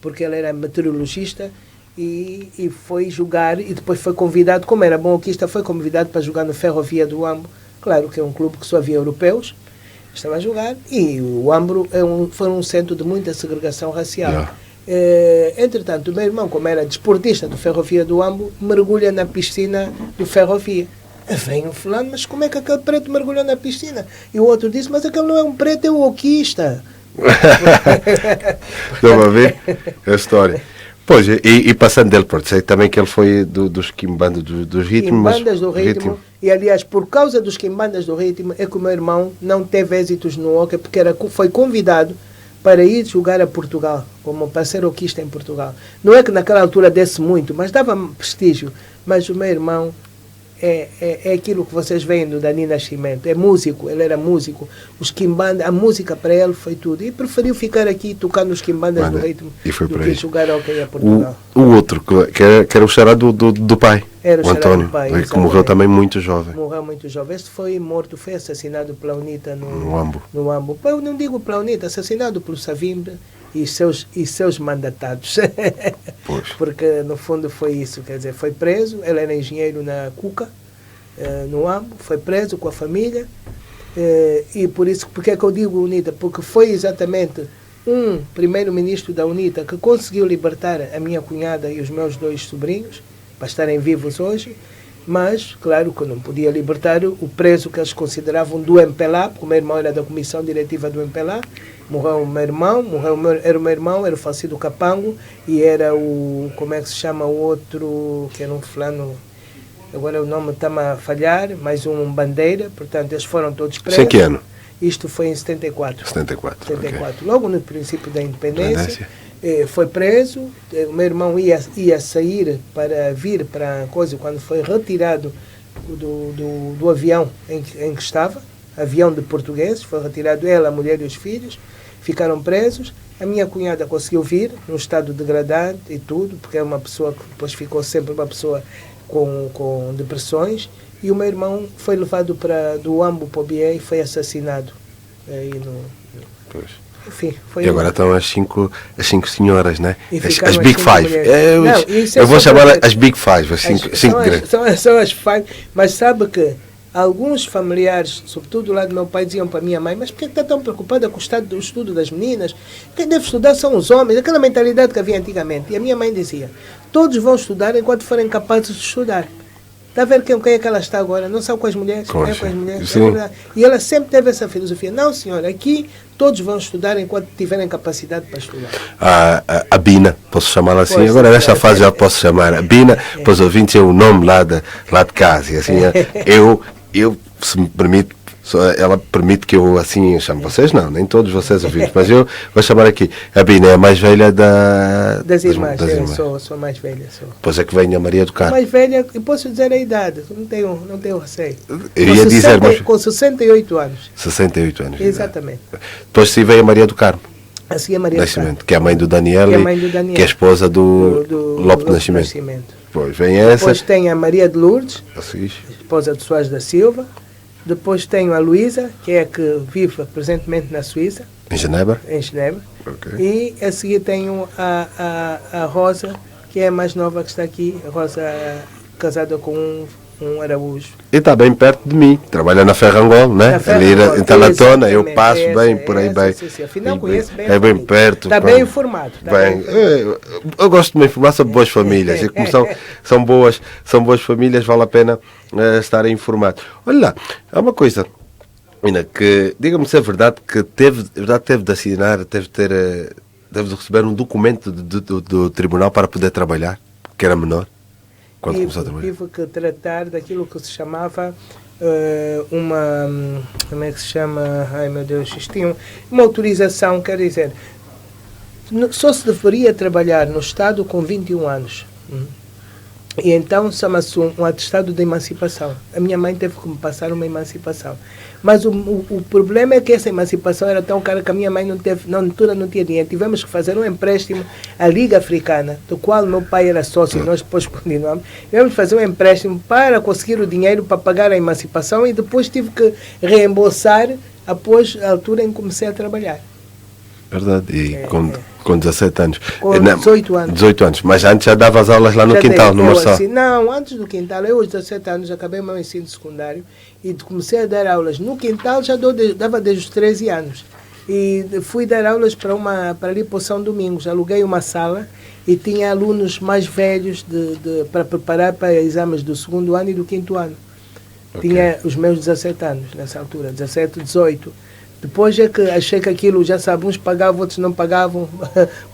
porque ele era meteorologista, e foi jogar, e depois foi convidado, como era bom hoquista, foi convidado para jogar no Ferrovia do Ambo. Claro que é um clube que só havia europeus, estava a jogar, e o Ambo foi um centro de muita segregação racial. Entretanto, o meu irmão, como era desportista do Ferrovia do Ambo, mergulha na piscina do Ferrovia. Vem um fulano, mas como é que aquele preto mergulhou na piscina? E o outro disse, mas aquele não é um preto, é um hoquista. Estão a ver a história. Pois, e passando dele, pronto, sei também que ele foi dos quimbandas dos ritmos. Quimbandas do ritmo, e aliás, por causa dos quimbandas do ritmo, é que o meu irmão não teve êxitos no hóquei, porque foi convidado para ir jogar a Portugal, como para ser hoquista em Portugal. Não é que naquela altura desse muito, mas dava prestígio. Mas o meu irmão é aquilo que vocês veem do Dani Nascimento, é músico, ele era músico. Os quimbandas, a música para ele foi tudo. E preferiu ficar aqui tocando os quimbandas do ritmo do que jogar hóquei a Portugal. O outro, que era o xará do pai, era o António, pai, que morreu também muito jovem. Morreu muito jovem. Este foi morto, foi assassinado pela UNITA no Ambo. Eu não digo pela UNITA, assassinado pelo Savimbi e seus mandatados. Porque no fundo foi isso, quer dizer, foi preso, ele era engenheiro na Cuca, no Ambo, foi preso com a família, e por isso, porque é que eu digo UNITA? Porque foi exatamente um primeiro-ministro da UNITA que conseguiu libertar a minha cunhada e os meus 2 sobrinhos, para estarem vivos hoje, mas, claro que não podia libertar o preso que eles consideravam do MPLA, porque o meu irmão era da comissão diretiva do MPLA, morreu o meu irmão, era o meu irmão, era o falecido Capango, e era o, como é que se chama o outro, que era um fulano, agora o nome está-me a falhar, mais um Bandeira, portanto eles foram todos presos. Em que ano? Isto foi em 74. 74. Okay. Logo no princípio da independência. Foi preso, o meu irmão ia sair para vir para a coisa, quando foi retirado do avião em que estava, avião de portugueses, foi retirado ele, a mulher e os filhos, ficaram presos. A minha cunhada conseguiu vir, num estado degradante e tudo, porque é uma pessoa que depois ficou sempre uma pessoa com depressões, e o meu irmão foi levado do Ambo para o Bié e foi assassinado. Enfim, e agora estão as cinco senhoras, né? As Big Five. Eu vou chamar as Big Five, cinco grandes. São as Five, mas sabe que alguns familiares, sobretudo lá do meu pai, diziam para a minha mãe, mas por que está tão preocupada com o estado do estudo das meninas? Quem deve estudar são os homens, aquela mentalidade que havia antigamente. E a minha mãe dizia, todos vão estudar enquanto forem capazes de estudar. Está a ver quem é que ela está agora? Não são com as mulheres? Com É com as mulheres. sim. É verdade. E ela sempre teve essa filosofia. Não, senhora, aqui todos vão estudar enquanto tiverem capacidade para estudar. A Bina, posso chamá-la assim? Pois, Agora, nesta é. fase já posso chamar. A Bina, para os ouvintes, é o nome lá de casa. E assim, eu, se me permite, ela permite que eu assim chame vocês, não, nem todos vocês ouvintes, mas eu vou chamar aqui. A Bina é a mais velha das irmãs. das irmãs. Sou mais velha. Pois é que vem a Maria do Carmo. Mais velha, eu posso dizer a idade, não tenho receio. Eu ia dizer, mas... Com 68 anos. 68 anos. Exatamente. Depois se veio a Maria do Carmo. Assim é Maria do Carmo. Que é a mãe do Daniel, que é a esposa do Lopes de Nascimento. Depois vem essa. Depois tem a Maria de Lourdes, assim, esposa de Soares da Silva. Depois tenho a Luísa, que é a que vive presentemente na Suíça. Em Genebra? Em Genebra. Okay. E a seguir tenho a Rosa, que é a mais nova que está aqui. A Rosa casada com um Araújo. E está bem perto de mim. Trabalha na Ferrangol, né? Ali em Talatona. Eu passo bem por aí, bem. Sim. Afinal, conheço bem. É bem perto. Está bem informado. Eu gosto de me informar sobre boas famílias. E como são boas famílias, vale a pena estar informado. Olha lá, há uma coisa, Ina, que diga-me se é verdade que teve de assinar, teve de receber um documento do tribunal para poder trabalhar, que era menor, quando começou a trabalhar. Tive que tratar daquilo que se chamava como é que se chama? Ai meu Deus, isto tinha uma autorização, quer dizer, só se deveria trabalhar no Estado com 21 anos. E então chama-se um atestado de emancipação. A minha mãe teve que me passar uma emancipação. Mas o problema é que essa emancipação era tão cara que a minha mãe na altura não tinha dinheiro. Tivemos que fazer um empréstimo à Liga Africana, do qual meu pai era sócio e nós depois continuamos. Tivemos que fazer um empréstimo para conseguir o dinheiro para pagar a emancipação e depois tive que reembolsar após a altura em que comecei a trabalhar. Verdade, e com 17 anos. Com 18 anos. 18 anos, mas antes já dava as aulas lá no quintal, no Marçal. Assim, não, antes do quintal, eu aos 17 anos acabei meu ensino secundário e comecei a dar aulas no quintal, já dava desde os 13 anos. E fui dar aulas para ali para o São Domingos, aluguei uma sala e tinha alunos mais velhos para preparar para exames do segundo ano e do quinto ano. Okay. Tinha os meus 17 anos nessa altura, 17, 18. Depois é que achei que aquilo, já sabe, uns pagavam, outros não pagavam.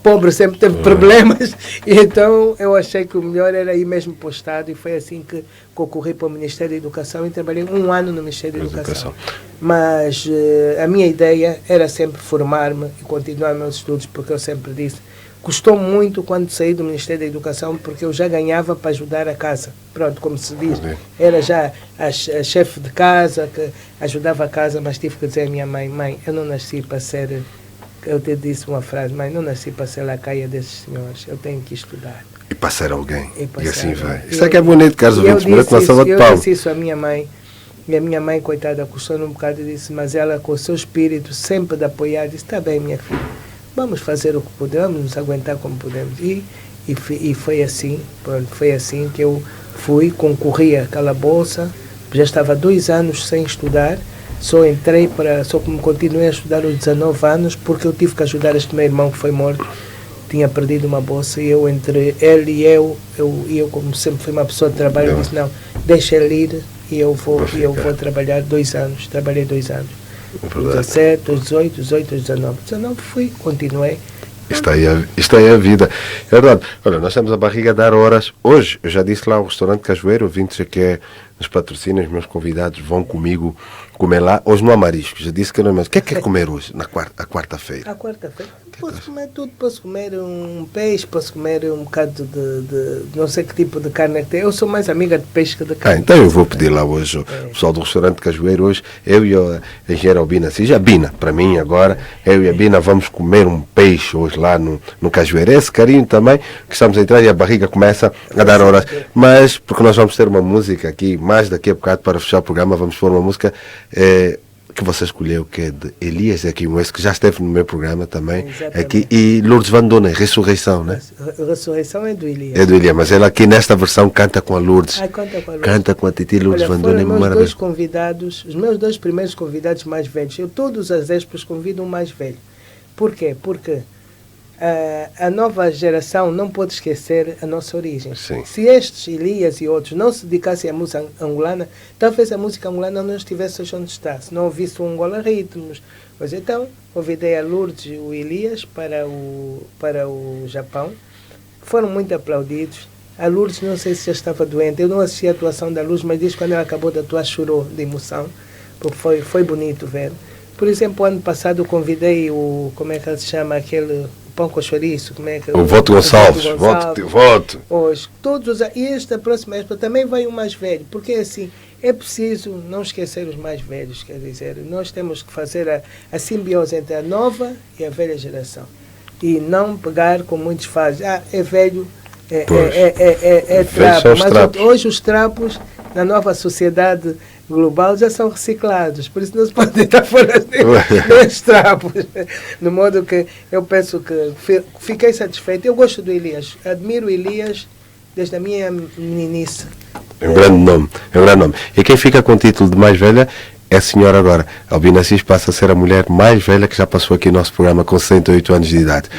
Pobre sempre teve problemas. E então eu achei que o melhor era ir mesmo para o Estado. E foi assim que concorri para o Ministério da Educação e trabalhei 1 ano no Ministério da Educação. Mas a minha ideia era sempre formar-me e continuar meus estudos, porque eu sempre disse, custou muito quando saí do Ministério da Educação, porque eu já ganhava para ajudar a casa. Pronto, como se diz, era já a chefe de casa, que ajudava a casa, mas tive que dizer à minha mãe, eu não nasci para ser, eu te disse uma frase, mãe, não nasci para ser lacaia desses senhores, eu tenho que estudar. E para ser alguém, e assim vai. Isso é que é bonito, Carlos Ouvintes, merece uma salva de palmas. Eu disse isso à minha mãe, e a minha mãe, coitada, custou um bocado, e disse, mas ela com o seu espírito sempre de apoiar, disse, está bem, minha filha, vamos fazer o que podemos, nos aguentar como podemos. E foi assim, pronto, foi assim que eu fui, concorri àquela bolsa, já estava 2 anos sem estudar, só continuei a estudar aos 19 anos, porque eu tive que ajudar este meu irmão que foi morto, tinha perdido uma bolsa, e eu, entre ele e eu como sempre fui uma pessoa de trabalho, disse, não, deixa ele ir, e eu vou trabalhar 2 anos, trabalhei 2 anos. 17, 18, 19 fui, continuei. Isto é a vida. É verdade. Olha, nós temos a barriga a dar horas. Hoje, eu já disse lá ao restaurante Cajueiro, ouvintes que nos patrocina, os meus convidados vão comigo comer lá. Hoje não há marisco, já disse que não é mais. O que é que quer comer hoje, na quarta-feira? À quarta-feira? Posso comer tudo, posso comer um peixe, posso comer um bocado de não sei que tipo de carne é que tem. Eu sou mais amiga de peixe que de carne. Então eu vou pedir lá hoje, o pessoal do restaurante Cajueiro, hoje, eu e a engenheira Albina, seja a Bina, para mim agora, eu e a Bina vamos comer um peixe hoje lá no Cajueiro. Esse carinho também, que estamos a entrar e a barriga começa a dar horas. Mas, porque nós vamos ter uma música aqui, mais daqui a bocado para fechar o programa, vamos pôr uma música que você escolheu, que é de Elias Aquimoes, que já esteve no meu programa também, aqui, e Lourdes Vandona, Ressurreição, né? Ressurreição é do Elias. É do Elias, mas ela aqui nesta versão canta com a Lourdes. Canta com a Titi Lourdes Vandona. Os meus 2 primeiros convidados mais velhos, eu todos as épocas convido um mais velho. Por quê? Porque a nova geração não pode esquecer a nossa origem. Sim. Se estes Elias e outros não se dedicassem à música angolana, talvez a música angolana não estivesse hoje onde está. Se não ouvisse o Angola Ritmos. Pois então, convidei a Lourdes e o Elias para o Japão. Foram muito aplaudidos. A Lourdes, não sei se já estava doente. Eu não assisti a atuação da Lourdes, mas diz que quando ela acabou de atuar chorou de emoção. Porque foi bonito ver. Por exemplo, ano passado eu convidei o... Como é que ele se chama? Aquele... Pão com chouriço, como é que... O Voto Gonçalves. Voto. Hoje, todos e esta próxima época também vai o mais velho, porque assim, é preciso não esquecer os mais velhos, quer dizer, nós temos que fazer a simbiose entre a nova e a velha geração. E não pegar como muitos fazem, é velho, é trapo. Mas hoje os trapos, na nova sociedade global, já são reciclados, por isso não se pode estar fora desses trapos. De modo que eu penso que fiquei satisfeito. Eu gosto do Elias, admiro o Elias desde a minha meninice. É um grande nome, é um grande nome. E quem fica com o título de mais velha é a senhora agora. Albina Assis passa a ser a mulher mais velha que já passou aqui no nosso programa, com 68 anos de idade.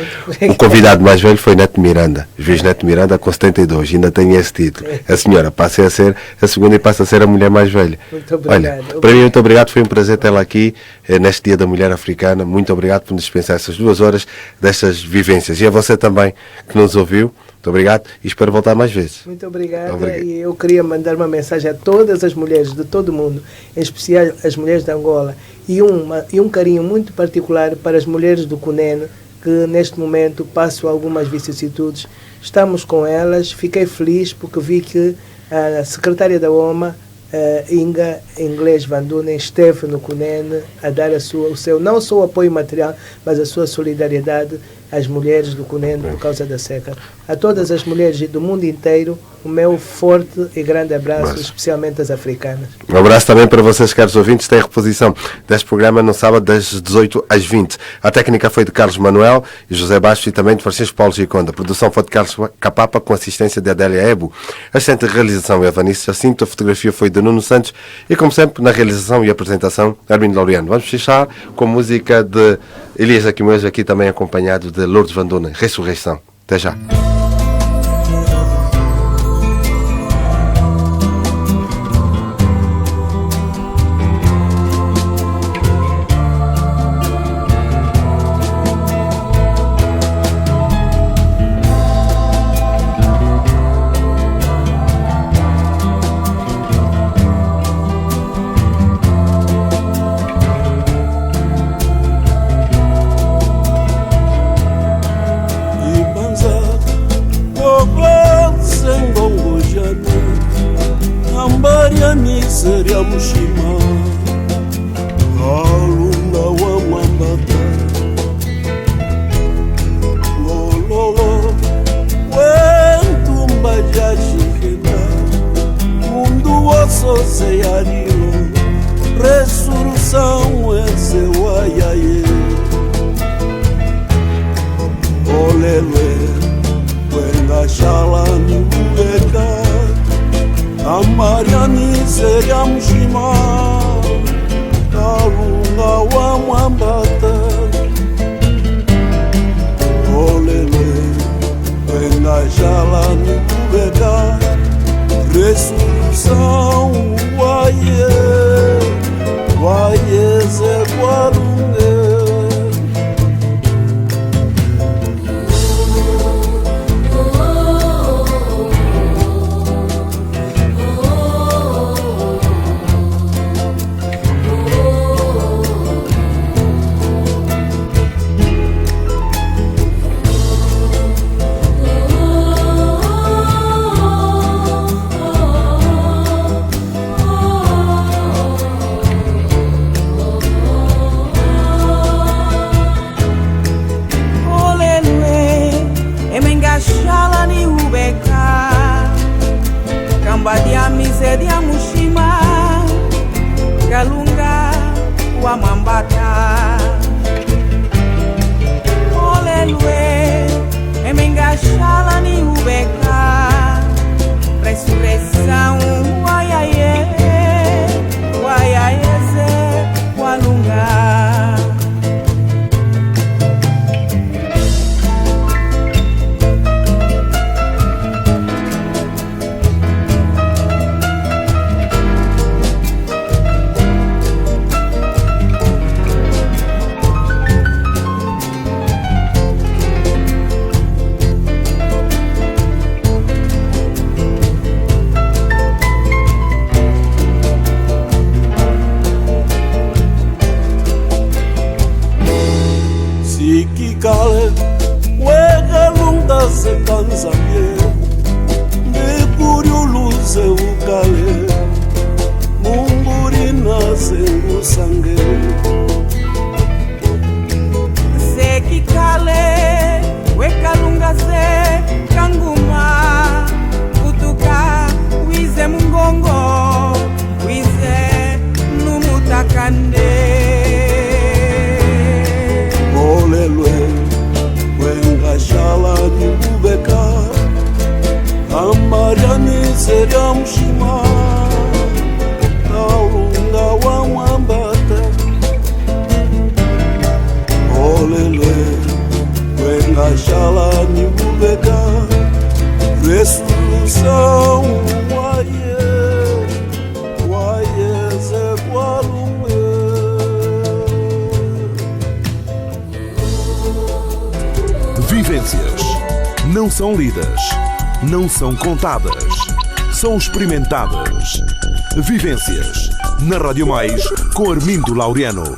O convidado mais velho foi Neto Miranda, juiz Neto Miranda, com 72, ainda tem esse título. A senhora passa a ser a segunda e passa a ser a mulher mais velha. Muito obrigado. Olha, para mim, muito obrigado, foi um prazer tê-la aqui neste Dia da Mulher Africana. Muito obrigado por nos dispensar essas 2 horas destas vivências. E a você também que nos ouviu. Muito obrigado e espero voltar mais vezes. Muito obrigada. E eu queria mandar uma mensagem a todas as mulheres de todo o mundo, em especial as mulheres de Angola, e um carinho muito particular para as mulheres do Cunene, que neste momento passam algumas vicissitudes. Estamos com elas, fiquei feliz porque vi que a secretária da OMA, Inga Inglês Van Dunen, esteve no Cunene a dar o seu, não só o apoio material, mas a sua solidariedade às mulheres do Cunene por causa da seca. A todas as mulheres do mundo inteiro, o meu forte e grande abraço, especialmente as africanas. Um abraço também para vocês, caros ouvintes. Tem a reposição deste programa no sábado das 18 às 20. A técnica foi de Carlos Manuel e José Bastos e também de Francisco Paulo Giconda. A produção foi de Carlos Capapa com assistência de Adélia Ebo. A assistente de realização é a Vanice Jacinto. A fotografia foi de Nuno Santos e, como sempre, na realização e apresentação, Armindo Laureano. Vamos fechar com a música de Elias Aquimoes, aqui também acompanhado de Lourdes Van Dunen, Ressurreição. Até já. Ressurreição é seu aiaie. Olele, wenga shalani ueka, amariani seria mshima, kalunga wa mwambata. Olele, wenga shalani ueka, ressurreição aiaie. Wayeze kwalunge Amariani Seriamshima Kaunga wa Mwambata Olele Wenga Shala Nibubeka Restituição Waye Zekwalume Vivências não são lidas, não são contadas, são experimentadas. Vivências na Rádio Mais com Armindo Laureano.